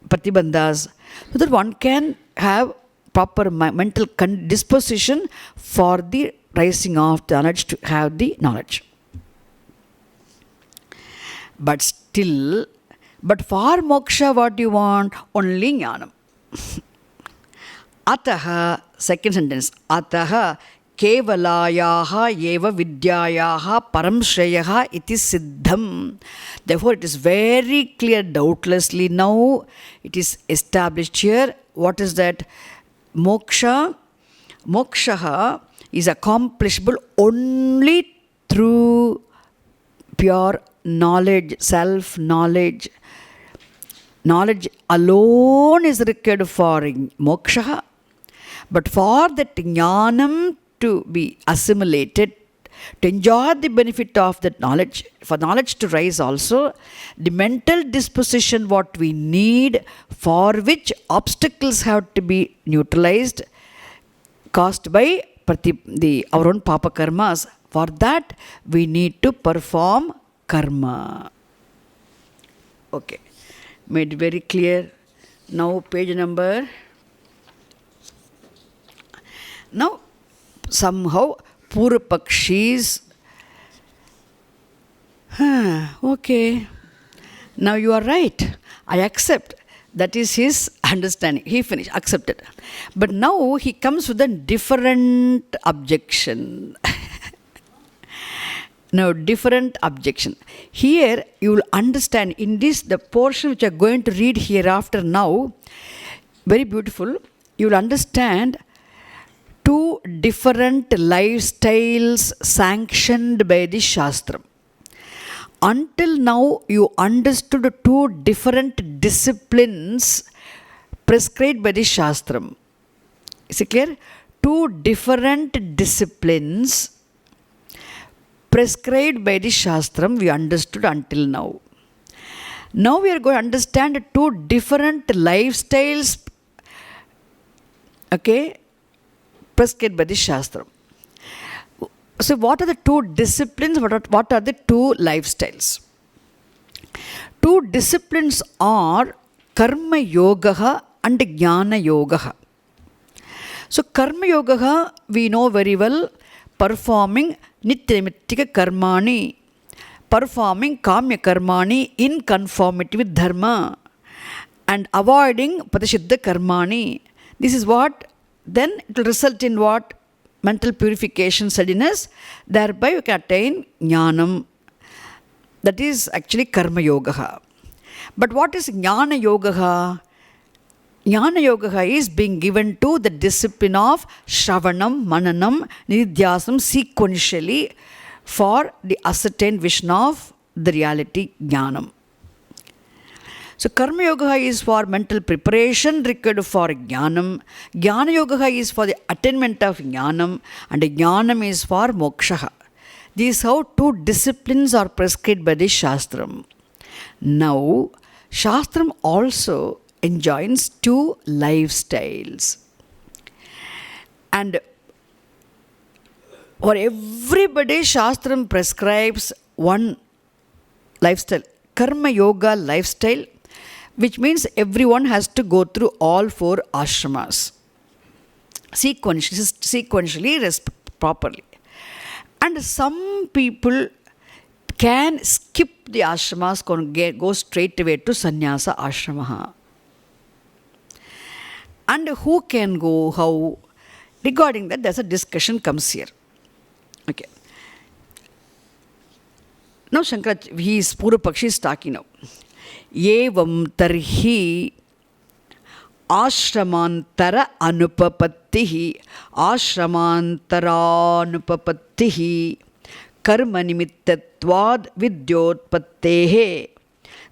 S1: pratibandhas, so that one can have proper mental disposition for the rising of the knowledge, to have the knowledge. But still, But for moksha, what do you want? Only jnanam. Ataha, second sentence, ataha kevalayaha eva vidyayaha param shreyaha iti siddham. Therefore, it is very clear, doubtlessly now, it is established here. What is that? Moksha is accomplishable only through pure knowledge, self-knowledge. Knowledge alone is required for moksha. But for that jnanam to be assimilated, to enjoy the benefit of that knowledge, for knowledge to rise also, the mental disposition what we need, for which obstacles have to be neutralized, caused by our own papa karmas. For that, we need to perform karma. Okay. Made very clear. Now, page number. Now, somehow, Purupakshis. Okay. Now you are right. I accept. That is his understanding. He finished, accepted. But now he comes with a different objection. Now, different objection. Here, you will understand in this, the portion which I am going to read hereafter now, very beautiful, you will understand two different lifestyles sanctioned by the Shastram. Until now, you understood two different disciplines prescribed by the Shastram. Is it clear? Two different disciplines prescribed by the Shastram we understood until now. Now we are going to understand two different lifestyles, okay, prescribed by the Shastram. So what are the two disciplines? What are the two lifestyles? Two disciplines are Karma Yoga and Jnana Yoga. So Karma Yoga we know very well, performing Nityamittika Karmani, performing Kamya Karmani in conformity with Dharma, and avoiding Patasiddha Karmani. This is what, then it will result in what? Mental purification, steadiness, thereby you can attain Jnanam. That is actually Karma Yoga. But what is Jnana Yoga? Jnana Yoga is being given to the discipline of Shravanam, Mananam, Nidhyasam sequentially for the ascertained vision of the reality Jnanam. So Karma Yoga is for mental preparation required for Jnanam. Jnana Yoga is for the attainment of Jnanam, and Jnanam is for Moksha. These how two disciplines are prescribed by the Shastram. Now, Shastram also enjoins two lifestyles. And for everybody, Shastram prescribes one lifestyle, Karma Yoga lifestyle, which means everyone has to go through all four ashramas sequentially, properly. And some people can skip the ashramas, go straight away to sannyasa ashrama. And who can go, how? Regarding that, there's a discussion comes here. Okay. Now Shankara, he is Purupakshi is talking now. Evam tarhi ashramantara anupapattihi ashramantara karma nimittatvad vidyotpattehe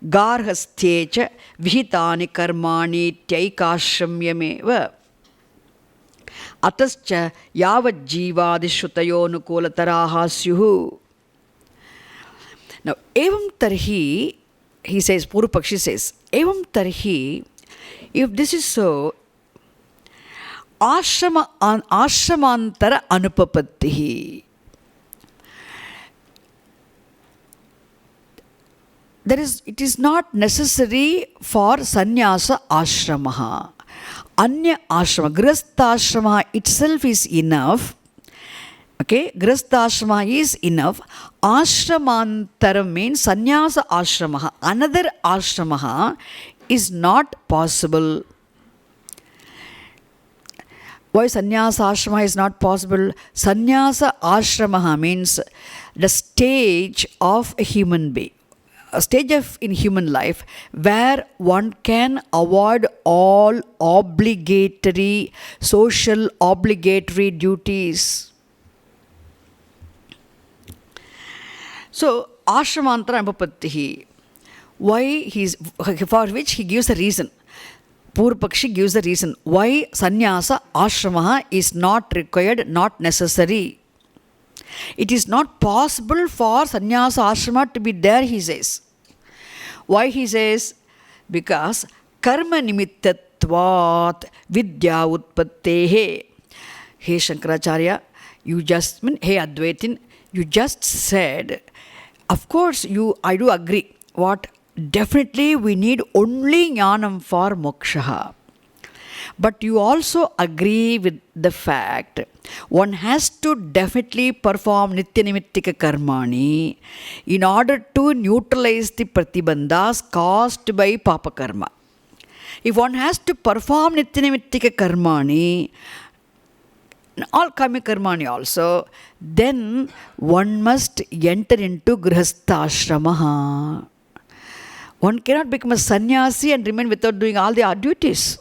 S1: garhastyecha vihitani karmani tyaikashramyameva atascha yavad jivadishrutayo nukulataraha syuhu. Now, evam tarhi, he says, Purupakshi says, evam tarhi, if this is so, ashramantara anupapattihi. It is not necessary for sannyasa ashramaha. Anya ashrama, grihastha ashrama itself is enough. Okay, grihastha is enough. Ashramantaram means sannyasa ashramaha. Another ashramaha is not possible. Why sannyasa ashrama is not possible? Sannyasa ashramaha means the stage of a human being. A stage of in human life where one can avoid all obligatory, social obligatory duties. So, ashramantara apapattihi. Why for which he gives a reason. Purvapakshi gives a reason why sannyasa ashramaha is not required, not necessary. It is not possible for sannyasa ashrama to be there, he says. Why he says? Because karma nimittatvat vidya utpattehe. Hey Shankaracharya, hey Advaitin, you just said, of course I do agree. What? Definitely we need only jnanam for moksha. But you also agree with the fact one has to definitely perform nitya-nimittika karmani in order to neutralize the pratibandhas caused by papa karma. If one has to perform nitya-nimittika karmani, all karmic karmani also, then one must enter into grihastha ashramaha. One cannot become a sannyasi and remain without doing all the duties.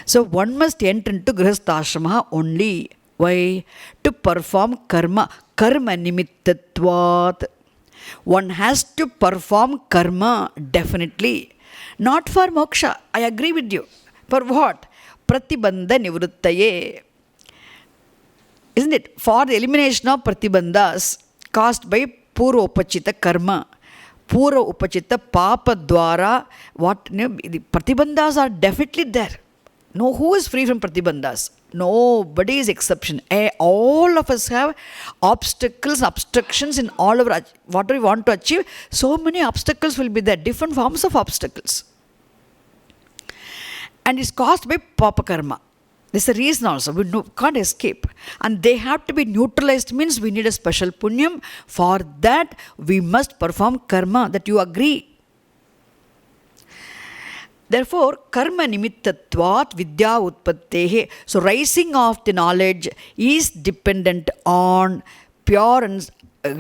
S1: So one must enter into grihastha ashrama only. Why? To perform karma. Karma nimittatvat. One has to perform karma definitely. Not for moksha. I agree with you. For what? Pratibandha nivruttaye. Isn't it? For the elimination of pratibandhas caused by purva upachita karma. Purva upachita papa dwara, what the pratibandhas are definitely there. No, who is free from pratibandhas? Nobody is exception. All of us have obstacles, obstructions in all of our, what we want to achieve. So many obstacles will be there, different forms of obstacles. And it's caused by papa karma. There's a reason also. We can't escape. And they have to be neutralized, means we need a special punyam. For that, we must perform karma, that you agree. Therefore, karma nimittatvat vidya utpattehe. So, rising of the knowledge is dependent on pure and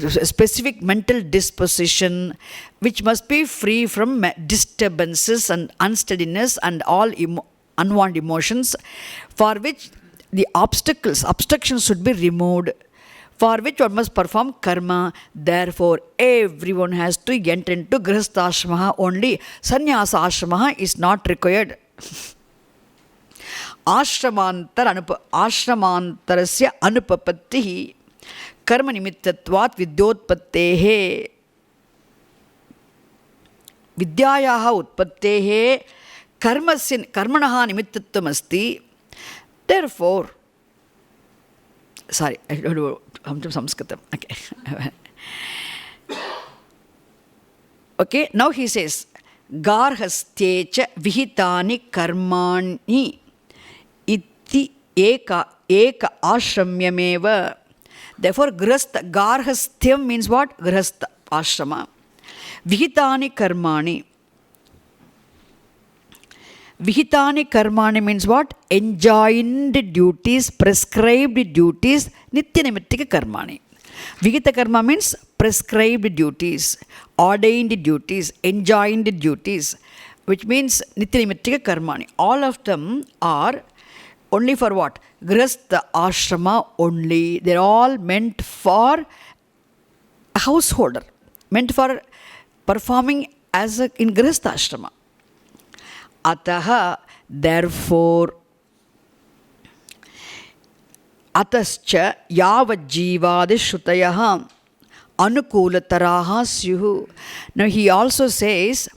S1: specific mental disposition, which must be free from disturbances and unsteadiness and all unwanted emotions, for which the obstructions should be removed, for which one must perform karma. Therefore, everyone has to enter into grihastha ashrama only. Sannyasa ashrama is not required. Ashramantarasya anupapattihi karma nimittatvat vidyotpattehe. Vidyayaha utpattehe karmanaha nimittatvam asti. Therefore, sorry, I don't know Sanskritam. Okay, now he says, garhastyecha vihitani karmani iti eka ashramyameva. Therefore, garhasthyam means what? Grihastha ashrama. Vihitani karmani. Vihitani karmani means what? Enjoined duties, prescribed duties, nitya-nimittika karmani. Vihita karma means prescribed duties, ordained duties, enjoined duties, which means nitya-nimittika karmani. All of them are only for what? Grihastha ashrama only. They're all meant for a householder, meant for performing as in grihastha ashrama. Ataha, therefore, atascha yavajjivadi shrutayaha anukulataraha syuhu. Now he also says,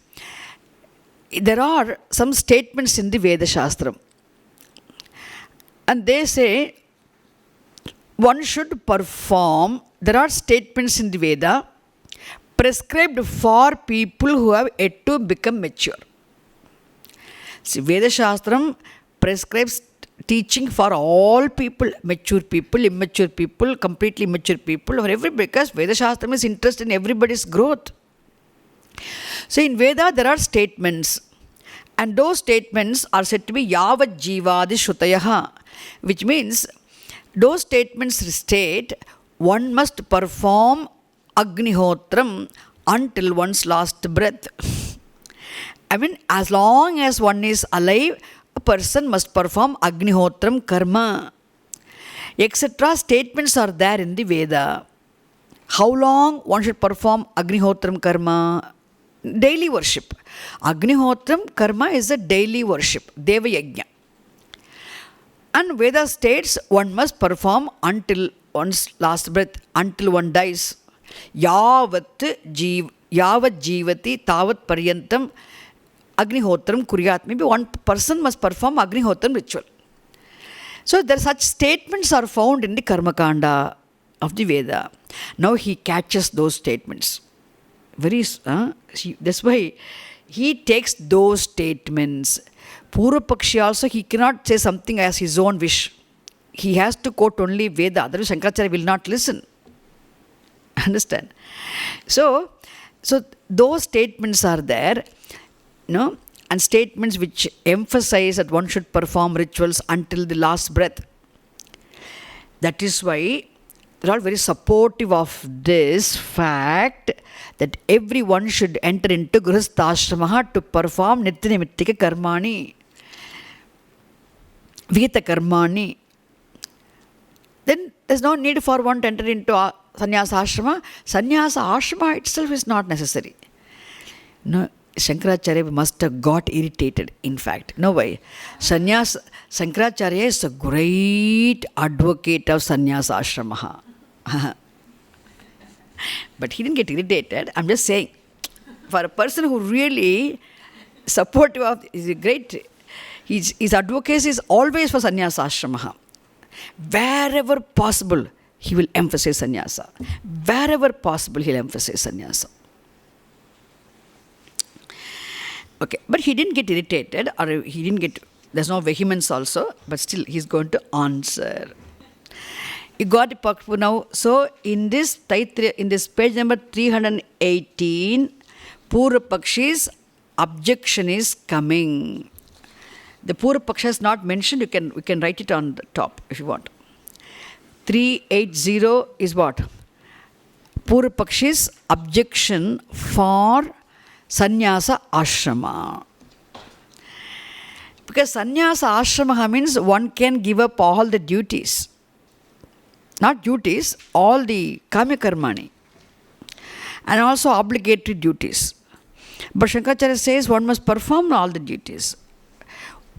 S1: there are some statements in the Veda Shastram, and they say one should perform, there are statements in the Veda prescribed for people who have yet to become mature. See, Veda Shastram prescribes teaching for all people, mature people, immature people, completely immature people, or every, because Veda Shastram is interested in everybody's growth. So in Veda there are statements, and those statements are said to be Yavat Jivadi Shrutayaha, which means those statements state one must perform Agnihotram until one's last breath. I mean, as long as one is alive, a person must perform Agnihotram karma, etc. Statements are there in the Veda. How long one should perform Agnihotram karma? Daily worship. Agnihotram karma is a daily worship, Deva Yajna. And Veda states one must perform until one's last breath, until one dies. Yavat jivati tavat paryantam Agnihotram kuryat. Maybe one person must perform Agnihotram ritual. So there such statements are found in the Karma Kanda of the Veda. Now he catches those statements. That's why he takes those statements. Purva Pakshi also, he cannot say something as his own wish. He has to quote only Veda, otherwise Shankaracharya will not listen. Understand? So those statements are there, and statements which emphasize that one should perform rituals until the last breath. That is why they're all very supportive of this fact that everyone should enter into Grihasthashramaha to perform Nityanaimittika Karmani, Vihita Karmani. Then there's no need for one to enter into Sannyasa Ashrama. Sannyasa Ashrama itself is not necessary. No, Shankaracharya must have got irritated, in fact. No way. Shankaracharya is a great advocate of Sannyasa Ashrama. But he didn't get irritated. I'm just saying, for a person who really supportive of, is a great, his advocacy is always for Sannyasa Ashrama. Wherever possible, he will emphasize sannyasa. Wherever possible, he'll emphasize sannyasa. Okay, but he didn't get irritated, or he didn't get, there's no vehemence also, but still he's going to answer. You got it now. So in this page number 318, Purva Pakshi's objection is coming. The Purva Paksha is not mentioned. We can write it on the top if you want. 380 is what? Purva Pakshi's objection for Sannyasa Ashrama. Because Sannyasa Ashrama means one can give up all the duties. Not duties, all the Kamya Karmani. And also obligatory duties. But Shankaracharya says one must perform all the duties.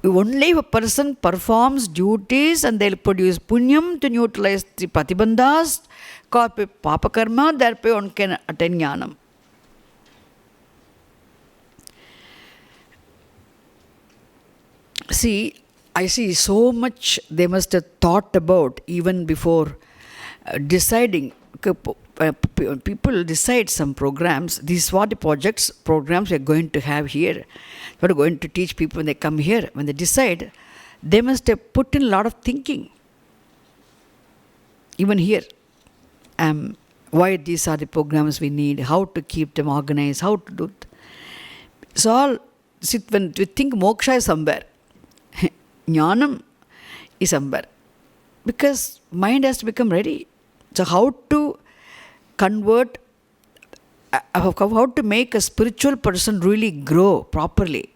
S1: Only if a person performs duties and they'll produce punyam to neutralize the pratibandhas, called papa karma, thereby one can attain jnanam. See, I see so much they must have thought about even before deciding. People decide some programs. These are the programs we are going to have here. We are going to teach people when they come here. When they decide, they must have put in a lot of thinking. Even here, why these are the programs we need, how to keep them organized, how to do it. So all, when we think moksha is somewhere, jnanam is somewhere. Because mind has to become ready. So how to convert, how to make a spiritual person really grow properly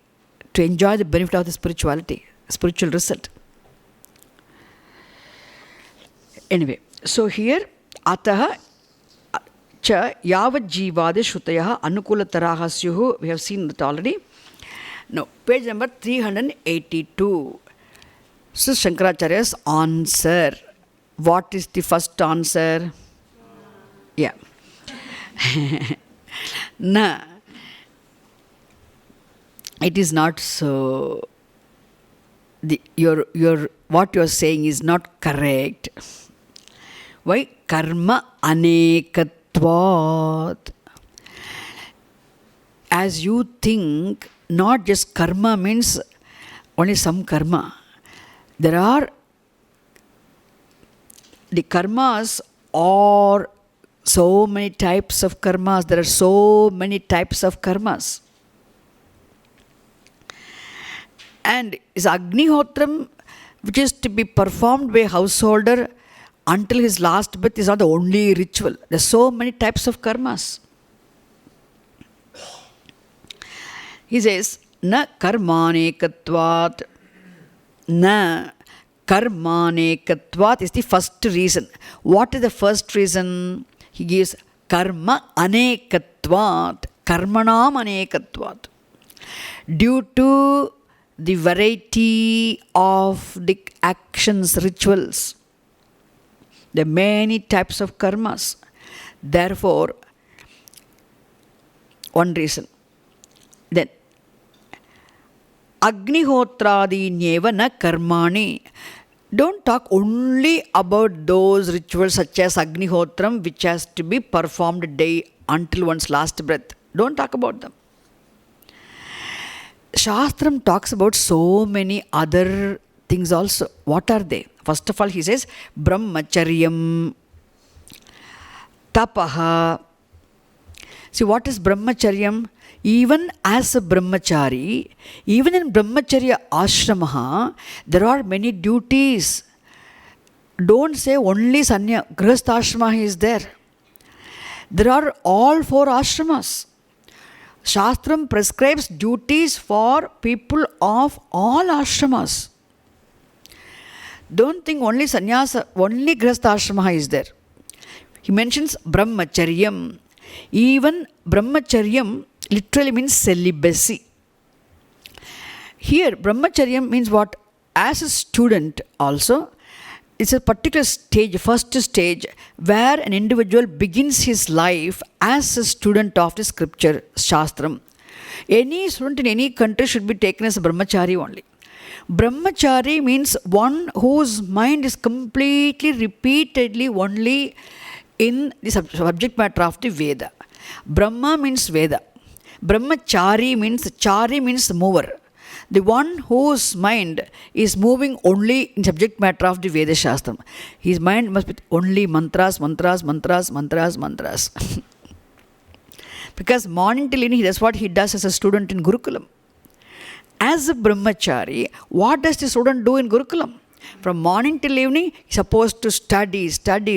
S1: to enjoy the benefit of the spirituality, spiritual result. Anyway, so here, ataha cha yavat jivade shrutayaha anukulataraha syuhu, we have seen that already. Now, page number 382. So Shankaracharya's answer. What is the first answer? Yeah. No. It is not so. What you are saying is not correct. Why? Karma anekatvat. As you think, not just karma means only some karma. there are the karmas are so many types of karmas. There are so many types of karmas. And is Agnihotram, which is to be performed by a householder until his last breath, is not the only ritual. There are so many types of karmas. He says, na karmanekatvat. Na karmanekatvat is the first reason. What is the first reason? He gives karma anekatvat. Karmanam anekatvat. Due to the variety of the actions, rituals, there are many types of karmas. Therefore, one reason. Then, Agnihotradinyeva na karmani. Don't talk only about those rituals such as Agnihotram, which has to be performed day until one's last breath. Don't talk about them. Shastram talks about so many other things also. What are they? First of all, he says, Brahmacharyam, Tapaha. See, what is Brahmacharyam? Even as a Brahmachari, even in Brahmacharya Ashramaha, there are many duties. Don't say only Sanya, Grihastha Ashrama is there. There are all 4 ashramas. Shastram prescribes duties for people of all ashramas. Don't think only sannyasa, only Grihastha Ashrama is there. He mentions Brahmacharyam. Even Brahmacharyam literally means celibacy. Here, Brahmacharyam means what? As a student also, it's a particular stage, first stage, where an individual begins his life as a student of the scripture, Shastram. Any student in any country should be taken as a Brahmachari only. Brahmachari means one whose mind is completely, repeatedly only in the subject matter of the Veda. Brahma means Veda. Brahmachari means mover. The one whose mind is moving only in subject matter of the Veda Shastram. His mind must be only mantras. Because morning till evening, that's what he does as a student in Gurukulam. As a Brahmachari, what does the student do in Gurukulam? From morning till evening, he's supposed to study,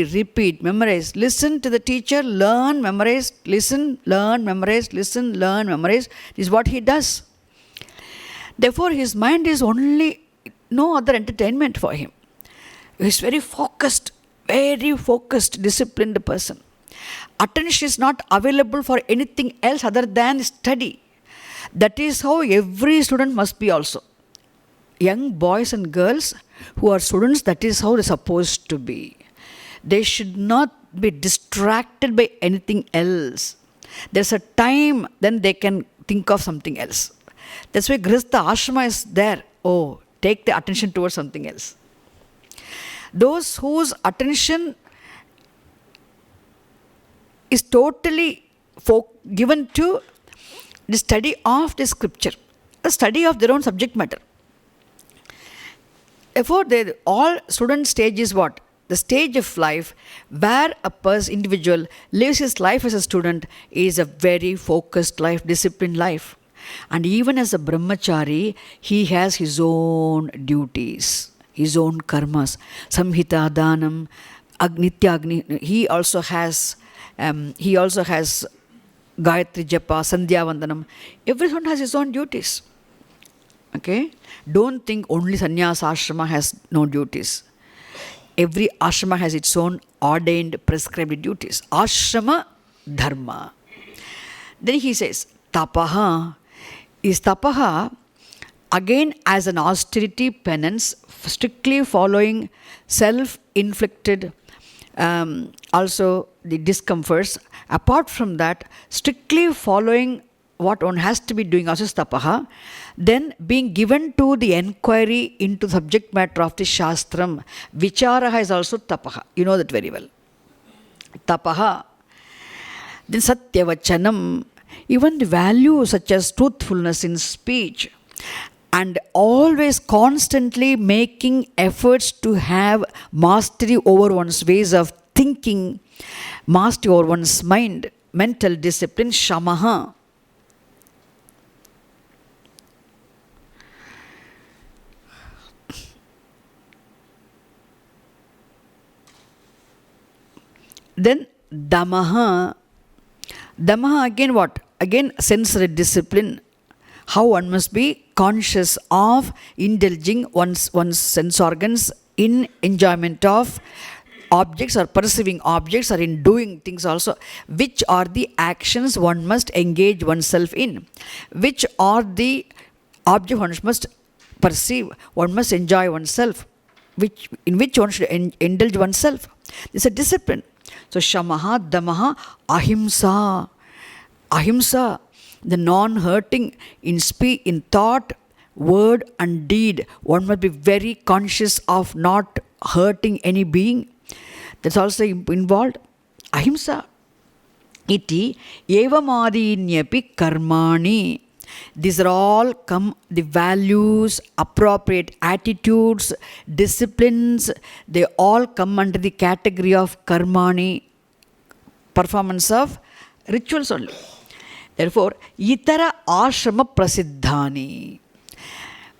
S1: repeat, memorize, listen to the teacher, learn, memorize, listen, learn, memorize, listen, learn, memorize. This is what he does. Therefore, his mind is only no other entertainment for him. He's very focused, disciplined person. Attention is not available for anything else other than study. That is how every student must be also. Young boys and girls who are students, that is how they're supposed to be. They should not be distracted by anything else. There's a time then they can think of something else. That's why Grihastha Ashrama is there. Oh, take the attention towards something else. Those whose attention is totally given to the study of the scripture, the study of their own subject matter. Therefore, all student stage is what? The stage of life where a individual lives his life as a student is a very focused life, disciplined life. And even as a Brahmachari, he has his own duties, his own karmas. Samhita, Danam, Nitya Agni. He also has Gayatri Japa, Sandhya Vandanam. Everyone has his own duties. Okay? Don't think only sannyasa ashrama has no duties. Every ashrama has its own ordained, prescribed duties. Ashrama dharma. Then he says, tapaha. Is tapaha again as an austerity penance, strictly following self-inflicted also the discomforts. Apart from that, strictly following what one has to be doing also is tapaha. Then being given to the enquiry into subject matter of the Shastram. Vicharaha is also tapaha. You know that very well. Tapaha. Then satyavachanam. Even the values such as truthfulness in speech and always constantly making efforts to have mastery over one's ways of thinking, mastery over one's mind, mental discipline, shamaha. Then damaha. Damaha again what? Again sensory discipline. How one must be conscious of indulging one's sense organs in enjoyment of objects or perceiving objects or in doing things also. Which are the actions one must engage oneself in? Which are the objects one must perceive, one must enjoy oneself, in which one should indulge oneself? This is a discipline. So shamaha, damaha, ahimsa. Ahimsa, the non-hurting in speech, in thought, word and deed. One must be very conscious of not hurting any being. That's also involved. Ahimsa. Iti evamadinyapi karmani. These are all the values, appropriate attitudes, disciplines, they all come under the category of karmani, performance of rituals only. Therefore, itara ashrama prasiddhani.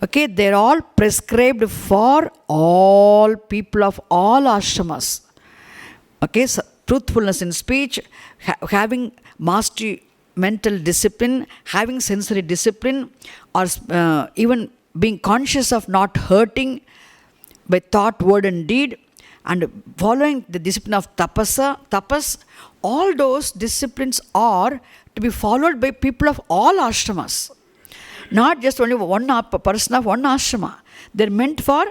S1: Okay, they're all prescribed for all people of all ashramas. Okay, so truthfulness in speech, having mastery, mental discipline, having sensory discipline, or even being conscious of not hurting by thought, word and deed, and following the discipline of tapas, all those disciplines are to be followed by people of all ashramas. Not just only one person of one ashrama. They're meant for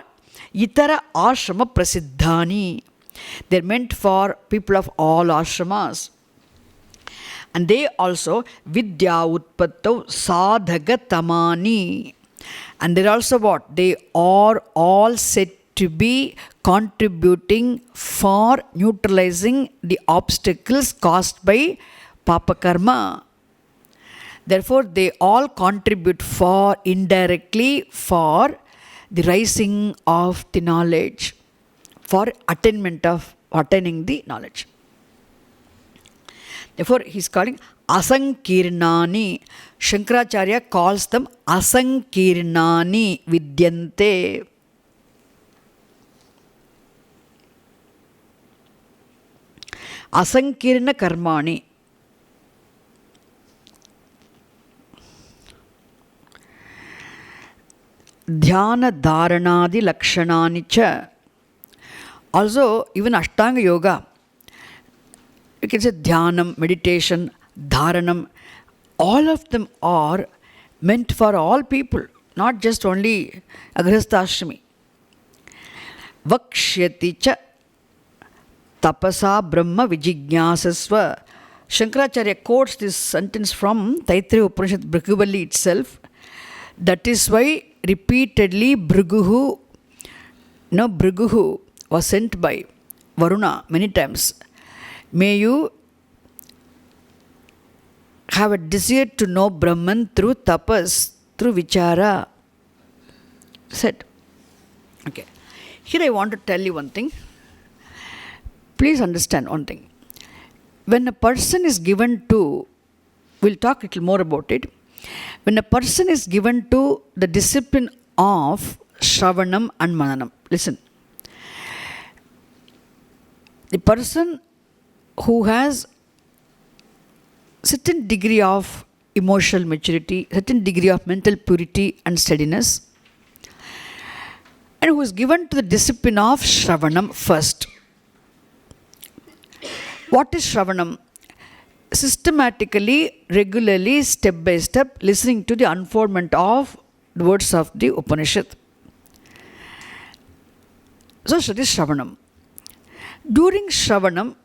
S1: itara ashrama prasiddhani. They're meant for people of all ashramas. And they also vidya utpattau sadhaga tamani. And they're also what? They are all said to be contributing for neutralizing the obstacles caused by papa karma. Therefore, they all contribute for indirectly for the rising of the knowledge, for attaining the knowledge. Therefore, he is calling asankirnani. Shankaracharya calls them asankirnani vidyante. Asankirna karmani. Dhyana dharanadi lakshanani cha. Also, even Ashtanga Yoga, you can say dhyanam, meditation, dharanam, all of them are meant for all people, not just only agrihasthashrami. Vakshyati cha tapasa brahma vijijñāsasva. Shankaracharya quotes this sentence from Taittiriya Upanishad Bhrigu itself. That is why repeatedly Bhrigu was sent by Varuna many times. May you have a desire to know Brahman through tapas, through vichara. Said. Okay. Here I want to tell you one thing. Please understand one thing. When a person is given to, we'll talk a little more about it. When a person is given to the discipline of Shravanam and Mananam, listen. The person who has certain degree of emotional maturity, certain degree of mental purity and steadiness, and who is given to the discipline of Shravanam first. What is Shravanam? Systematically, regularly, step by step, listening to the unfoldment of the words of the Upanishad. So, that is Shravanam. During Shravanam,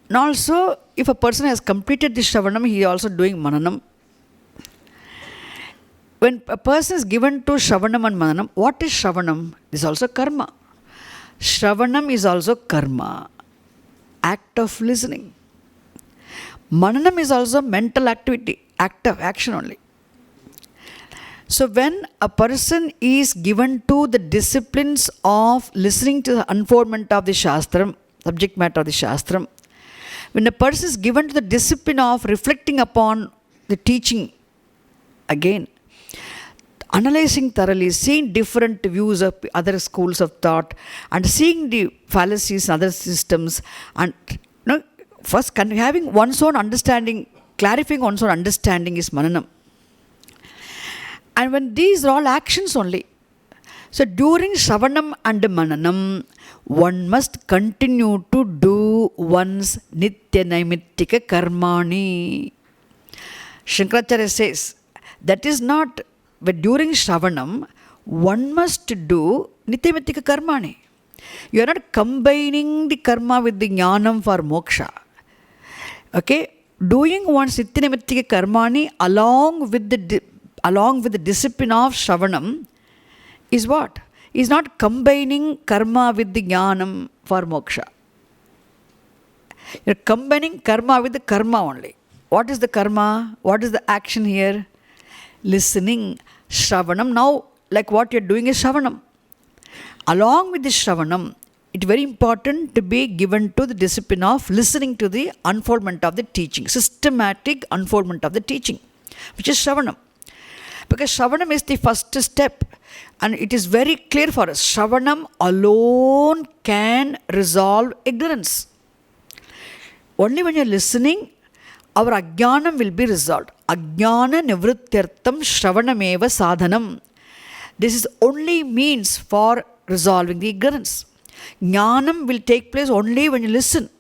S1: and also if a person has completed the Shravanam, he is also doing Mananam. When a person is given to Shravanam and Mananam, what is Shravanam? This is also karma. Shravanam is also karma, act of listening. Mananam is also mental activity, act of action only. So when a person is given to the disciplines of listening to the unfoldment of the Shastram, subject matter of the Shastram, when a person is given to the discipline of reflecting upon the teaching, again, analyzing thoroughly, seeing different views of other schools of thought, and seeing the fallacies in other systems, and first having one's own understanding, clarifying one's own understanding is mananam. And when these are all actions only. So during Shravanam and Mananam, one must continue to do one's Nitya Naimittika Karmani. Shankaracharya says, that is not, but during Shravanam, one must do Nitya Naimittika Karmani. You are not combining the karma with the jnanam for moksha. Okay? Doing one's Nitya Naimittika Karmani along with the discipline of Shravanam is what? Is not combining karma with the jnanam for moksha. You are combining karma with the karma only. What is the karma? What is the action here? Listening, Shravanam. Now, like what you are doing is Shravanam. Along with the Shravanam, it's very important to be given to the discipline of listening to the unfoldment of the teaching, systematic unfoldment of the teaching, which is Shravanam. Because Shravanam is the first step, and it is very clear for us. Shravanam alone can resolve ignorance. Only when you are listening, our ajnanam will be resolved. Ajnana nivrityartham shravanameva sadhanam. This is only means for resolving the ignorance. Jnanam will take place only when you listen.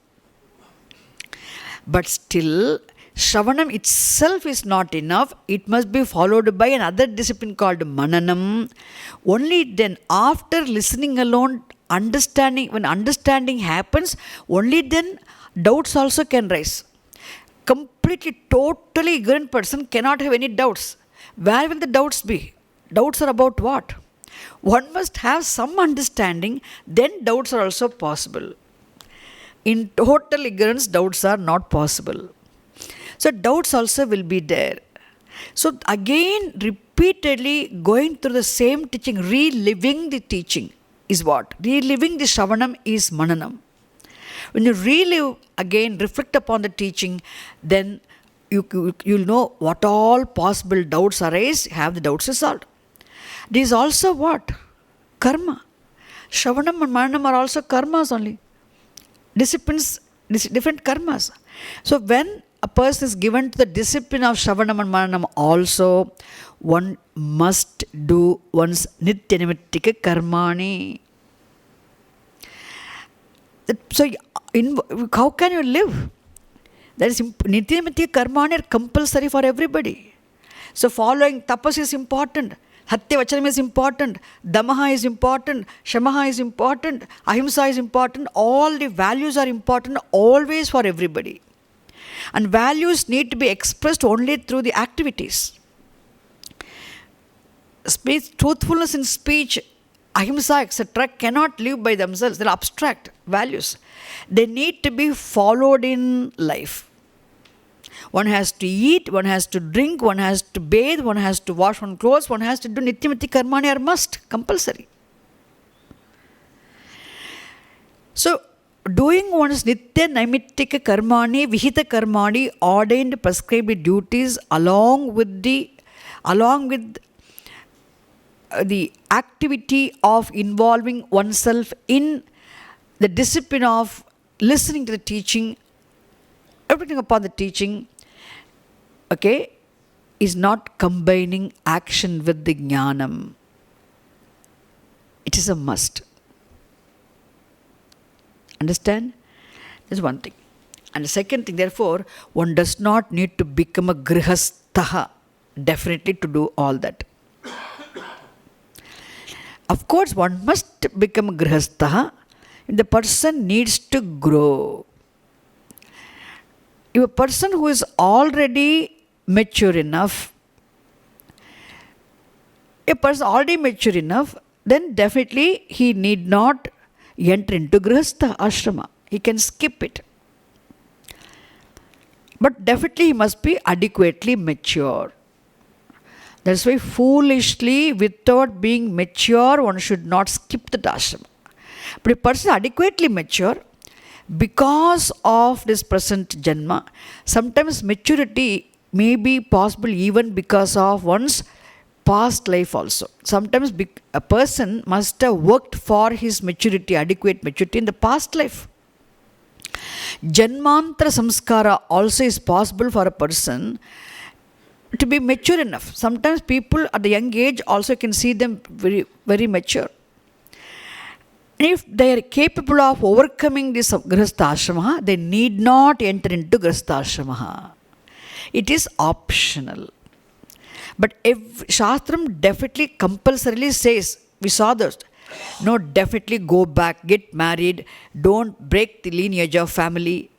S1: But still, Shravanam itself is not enough. It must be followed by another discipline called Mananam. Only then, after listening alone, understanding, when understanding happens, only then doubts also can rise. Completely, totally ignorant person cannot have any doubts. Where will the doubts be? Doubts are about what? One must have some understanding, then doubts are also possible. In total ignorance, doubts are not possible. So doubts also will be there. So again, repeatedly going through the same teaching, reliving the teaching is what? Reliving the Shravanam is Mananam. When you relive, again, reflect upon the teaching, then you'll know what all possible doubts arise, have the doubts resolved. This is also what? Karma. Shravanam and Mananam are also karmas only. Disciplines, different karmas. So when a person is given to the discipline of Shravanam and Mananam also, one must do one's Nitya Naimittika Karmani. So how can you live? That is Nitya Naimittika Karmani are compulsory for everybody. So following tapas is important. Hatya Vachanam is important, Damaha is important, Shamaha is important, Ahimsa is important. All the values are important always for everybody. And values need to be expressed only through the activities. Truthfulness in speech, Ahimsa, etc. cannot live by themselves. They're abstract values. They need to be followed in life. One has to eat, one has to drink, one has to bathe, one has to wash one's clothes, one has to do Nitya Naimittika Karmani are must, compulsory. So, doing one's Nitya Naimittika Karmani, Vihita Karmani, ordained prescribed duties along with the activity of involving oneself in the discipline of listening to the teaching, everything upon the teaching, okay, is not combining action with the jnanam. It is a must. Understand? That's one thing. And the second thing, therefore, one does not need to become a grihastha, definitely to do all that. Of course, one must become a grihastha. The person needs to grow. If a person who is already mature enough, then definitely he need not enter into grihastha ashrama. He can skip it. But definitely he must be adequately mature. That's why foolishly, without being mature, one should not skip the ashrama. But if a person is adequately mature, because of this present janma, sometimes maturity may be possible even because of one's past life also. Sometimes a person must have worked for his maturity, adequate maturity in the past life. Janmantara samskara also is possible for a person to be mature enough. Sometimes people at the young age also can see them very, very mature. If they are capable of overcoming this grihastha ashrama, they need not enter into grihastha ashrama. It is optional. But Shastram definitely compulsorily says, we saw this, no, definitely go back, get married, don't break the lineage of family.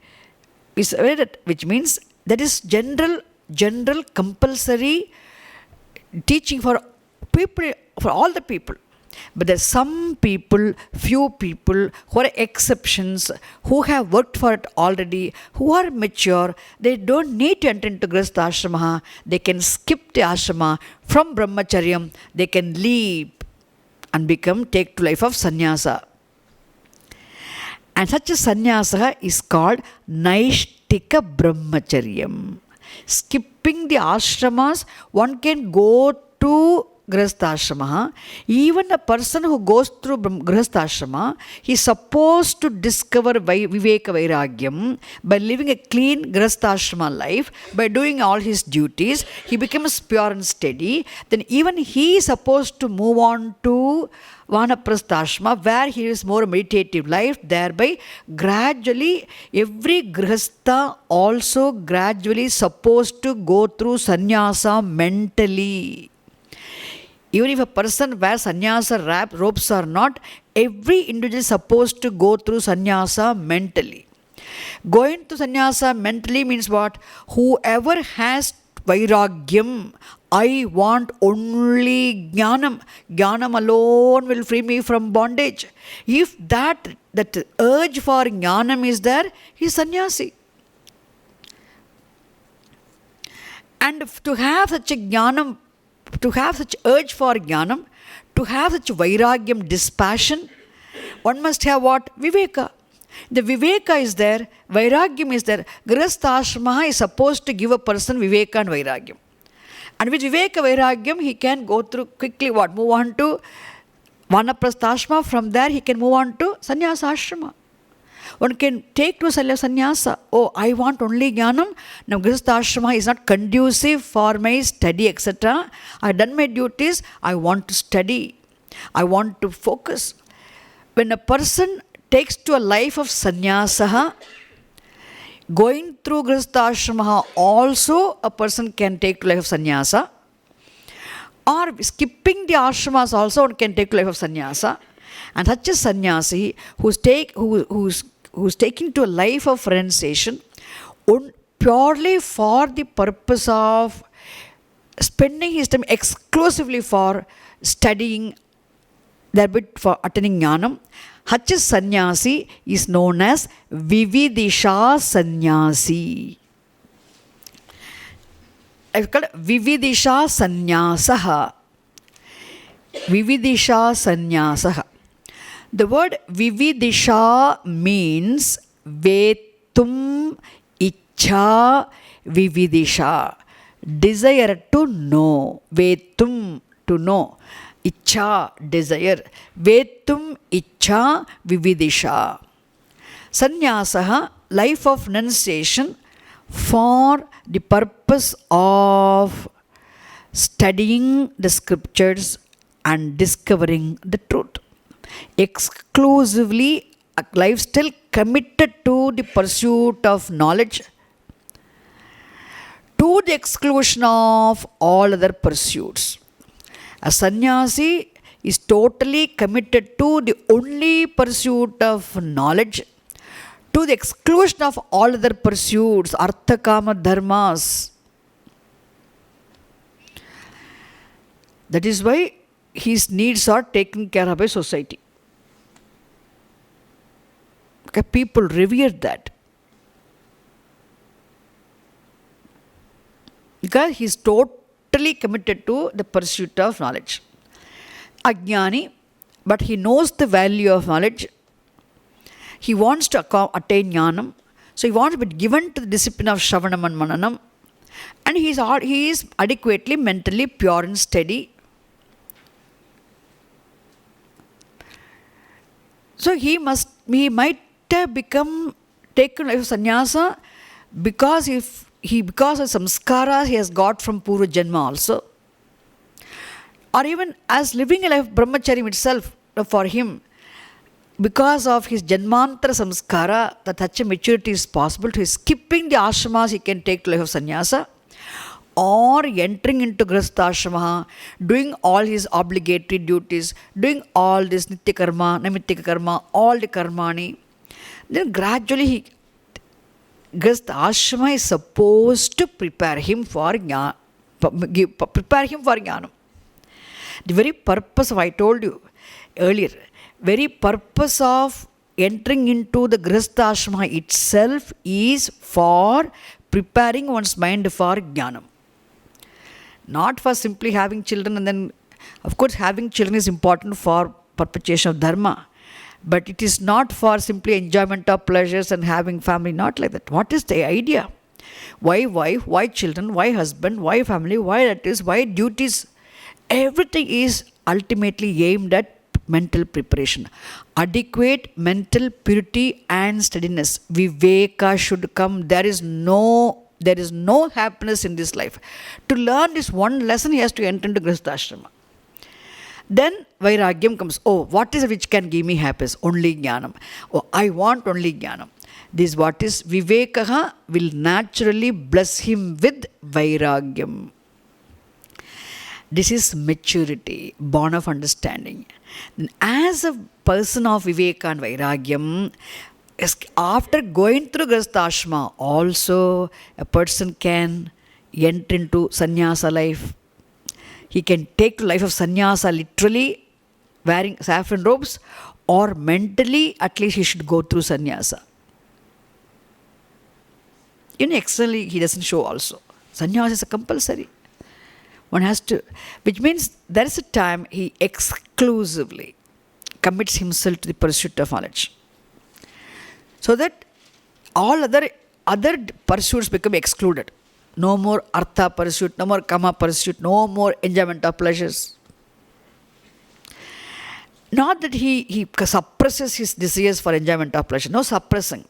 S1: We saw that, which means that is general compulsory teaching for people, for all the people. But there are some people, few people who are exceptions, who have worked for it already, who are mature. They don't need to enter into grihastha ashrama. They can skip the ashrama from brahmacharyam. They can leave and take to life of sannyasa. And such a sannyasa is called naishtika brahmacharyam. Skipping the ashramas, one can go to grihastha ashrama. Even a person who goes through grihastha ashrama, he is supposed to discover viveka vairagyam by living a clean grihastha ashrama life, by doing all his duties. He becomes pure and steady. Then even he is supposed to move on to vanaprastha ashrama, where he is more meditative life. Thereby, gradually, every grihastha also gradually supposed to go through sannyasa mentally. Even if a person wears sannyasa robes or not, every individual is supposed to go through sannyasa mentally. Going to sannyasa mentally means what? Whoever has vairagyam, I want only jnanam. Jnanam alone will free me from bondage. If that urge for jnanam is there, he is sannyasi. And to have such a jnanam, to have such urge for jnanam, to have such vairagyam, dispassion, one must have what? Viveka. The viveka is there, vairagyam is there. Grihastha ashrama is supposed to give a person viveka and vairagyam. And with viveka vairagyam, he can go through quickly what? Move on to vanaprastha ashrama. From there, he can move on to sannyasa ashrama. One can take to sannyasa. Oh, I want only jnanam. Now, grihastha ashrama is not conducive for my study, etc. I have done my duties. I want to study. I want to focus. When a person takes to a life of sannyasa, going through grihastha ashrama also a person can take to life of sannyasa. Or skipping the ashramas also one can take to life of sannyasa. And such a sannyasi who's taking to a life of renunciation purely for the purpose of spending his time exclusively for studying, thereby for attaining jnanam, such a sannyasi is known as vividisha sannyasi. I've called vividisha sannyasaha. Vividisha sannyasaha. The word vividisha means vetum ichha vividisha. Desire to know. Vetum, to know. Ichha, desire. Vetum ichha vividisha. Sannyasaha, life of renunciation for the purpose of studying the scriptures and discovering the truth. Exclusively a lifestyle committed to the pursuit of knowledge, to the exclusion of all other pursuits. A sannyasi is totally committed to the only pursuit of knowledge, to the exclusion of all other pursuits, artha kama dharmas. That is why his needs are taken care of by society. Okay, people revere that. Because he is totally totally committed to the pursuit of knowledge. Ajnani, but he knows the value of knowledge. He wants to attain jnanam. So he wants to be given to the discipline of Shravanam and Mananam. And he is adequately mentally pure and steady. So he might become taken life of sannyasa because because of samskaras he has got from Purva Janma also. Or even as living a life of brahmacharya itself for him, because of his janmantara samskara, that such a maturity is possible. To skipping the ashramas, he can take to life of sannyasa, or entering into grihastha doing all his obligatory duties, doing all this nitya karma, naimittika karma, all the karmani. Then gradually grihastha ashrama is supposed to prepare him for jnanam. The very purpose of, I told you earlier, very purpose of entering into the grihastha ashrama itself is for preparing one's mind for jnanam. Not for simply having children, and then, of course, having children is important for perpetuation of dharma. But it is not for simply enjoyment of pleasures and having family, not like that. What is the idea? Why wife? Why children? Why husband? Why family? Why that is? Why duties? Everything is ultimately aimed at mental preparation. Adequate mental purity and steadiness. Viveka should come. There is no happiness in this life. To learn this one lesson, he has to enter into grihastha ashrama. Then vairagyam comes. Oh, what is it which can give me happiness? Only jnanam. Oh, I want only jnanam. This what is vivekaha will naturally bless him with vairagyam. This is maturity, born of understanding. As a person of viveka and vairagyam, after going through grihastha ashrama, also a person can enter into sannyasa life. He can take to life of sannyasa literally wearing saffron robes, or mentally at least he should go through sannyasa. Externally he doesn't show also. Sannyasa is a compulsory. One has to, which means there is a time he exclusively commits himself to the pursuit of knowledge. So that all other pursuits become excluded. No more artha pursuit, no more kama pursuit, no more enjoyment of pleasures. Not that he suppresses his desires for enjoyment of pleasure. No suppression.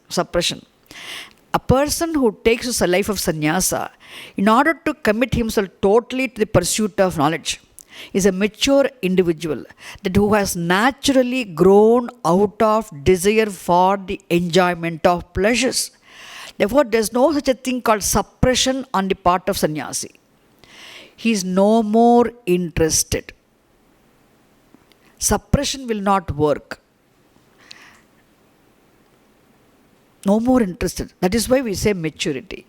S1: A person who takes a life of sannyasa, in order to commit himself totally to the pursuit of knowledge, is a mature individual that who has naturally grown out of desire for the enjoyment of pleasures. Therefore, there is no such a thing called suppression on the part of sannyasi. He is no more interested. Suppression will not work. No more interested. That is why we say maturity.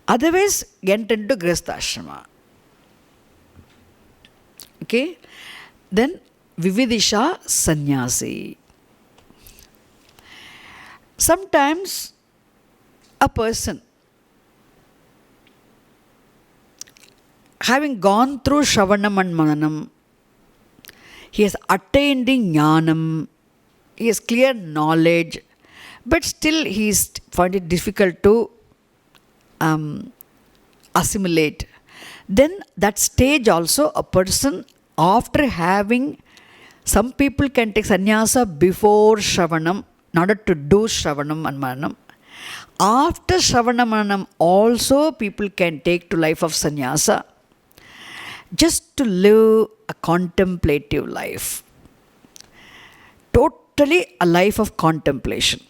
S1: Otherwise, enter into grihastha ashrama. Okay? Then, vividisha sannyasi. Sometimes, a person having gone through Shravanam and Mananam, he has attained jnanam, he has clear knowledge, but still he find it difficult to assimilate. Then that stage also, a person after having, some people can take sannyasa before Shravanam in order to do Shravanam and Mananam. After Shravanam Mananam also people can take to life of sannyasa just to live a contemplative life. Totally a life of contemplation.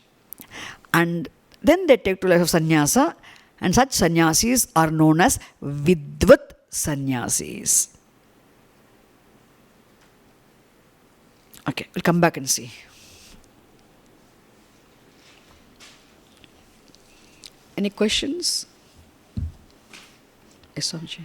S1: And then they take to life of sannyasa, and such sannyasis are known as vidvat sannyasis. Okay, we'll come back and see. Any questions? Yes, Swamiji.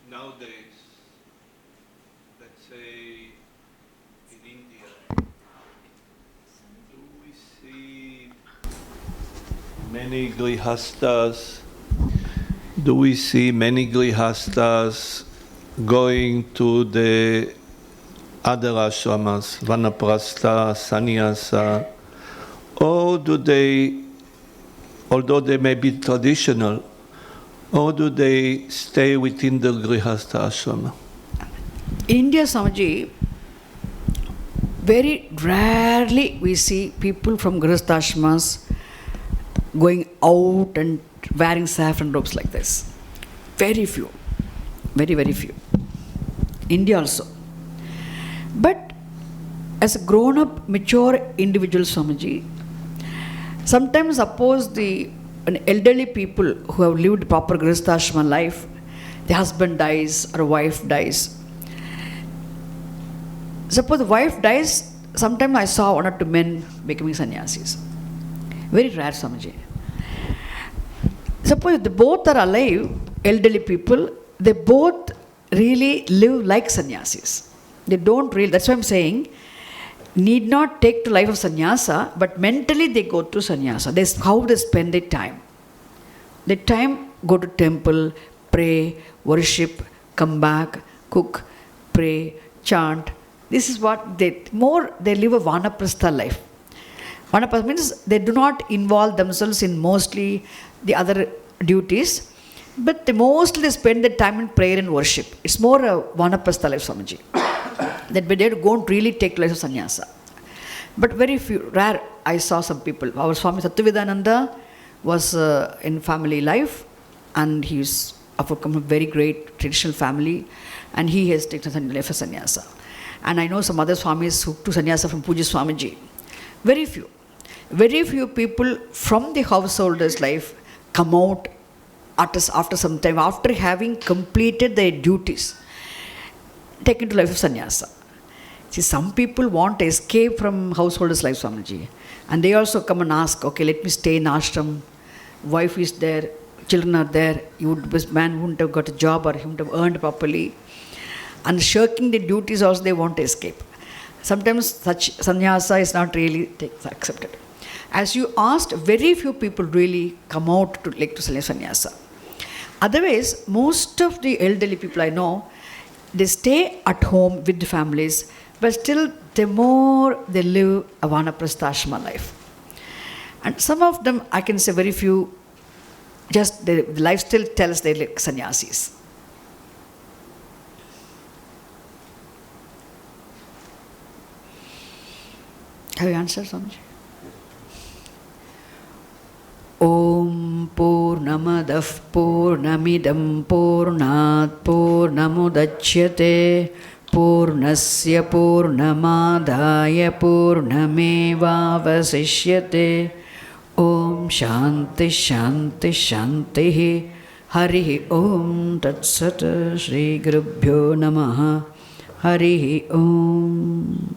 S2: Nowadays, let's say many grihastas, do we see many grihastas going to the other ashramas, vanaprastha, sannyasa, or do they, although they may be traditional, or do they stay within the grihastha ashrama?
S1: In India, Swamiji, very rarely we see people from grihastha ashramas going out and wearing saffron robes like this. Very few. Very, very few. India also. But as a grown-up, mature individual, Swamiji, sometimes suppose an elderly people who have lived proper grihastha ashrama life, the husband dies or wife dies. Suppose the wife dies, sometimes I saw one or two men becoming sannyasis. Very rare, Swamiji. Suppose they both are alive, elderly people, they both really live like sannyasis. They don't really, that's why I'm saying, need not take to life of sannyasa, but mentally they go through sannyasa. That's how they spend their time. Their time, go to temple, pray, worship, come back, cook, pray, chant. This is what they live a vanaprastha life. Vanaprastha means they do not involve themselves in mostly the other duties, but they spend their time in prayer and worship. It's more a vanaprastha life, Swamiji. That they don't really take life of sannyasa. But very few, rare, I saw some people. Our Swami Sattvavidananda was in family life, and he's from a very great traditional family, and he has taken life of sannyasa. And I know some other Swamis who took sannyasa from Puja Swamiji. Very few. Very few people from the householder's life come out after some time, after having completed their duties, taken to life of sannyasa. See, some people want to escape from householder's life, Swamiji. And they also come and ask, okay, let me stay in ashram. Wife is there, children are there. This man wouldn't have got a job or he wouldn't have earned properly. And shirking the duties also they want to escape. Sometimes such sannyasa is not really accepted. As you asked, very few people really come out to sannyasa. Otherwise, most of the elderly people I know, they stay at home with the families, but still they live a vanaprastha ashrama life. And some of them, I can say very few, just the lifestyle tells they're like sannyasis. Have you answered, Swamiji? Om Purnamadah Purnamidam Purnat Purnamudachyate Purnasya Purnamadaya Purnamevavasishyate. Om Shanti Shanti Shanti. Harihi Om Tat Sat. Shri Gurubhyo Namaha. Harihi Om.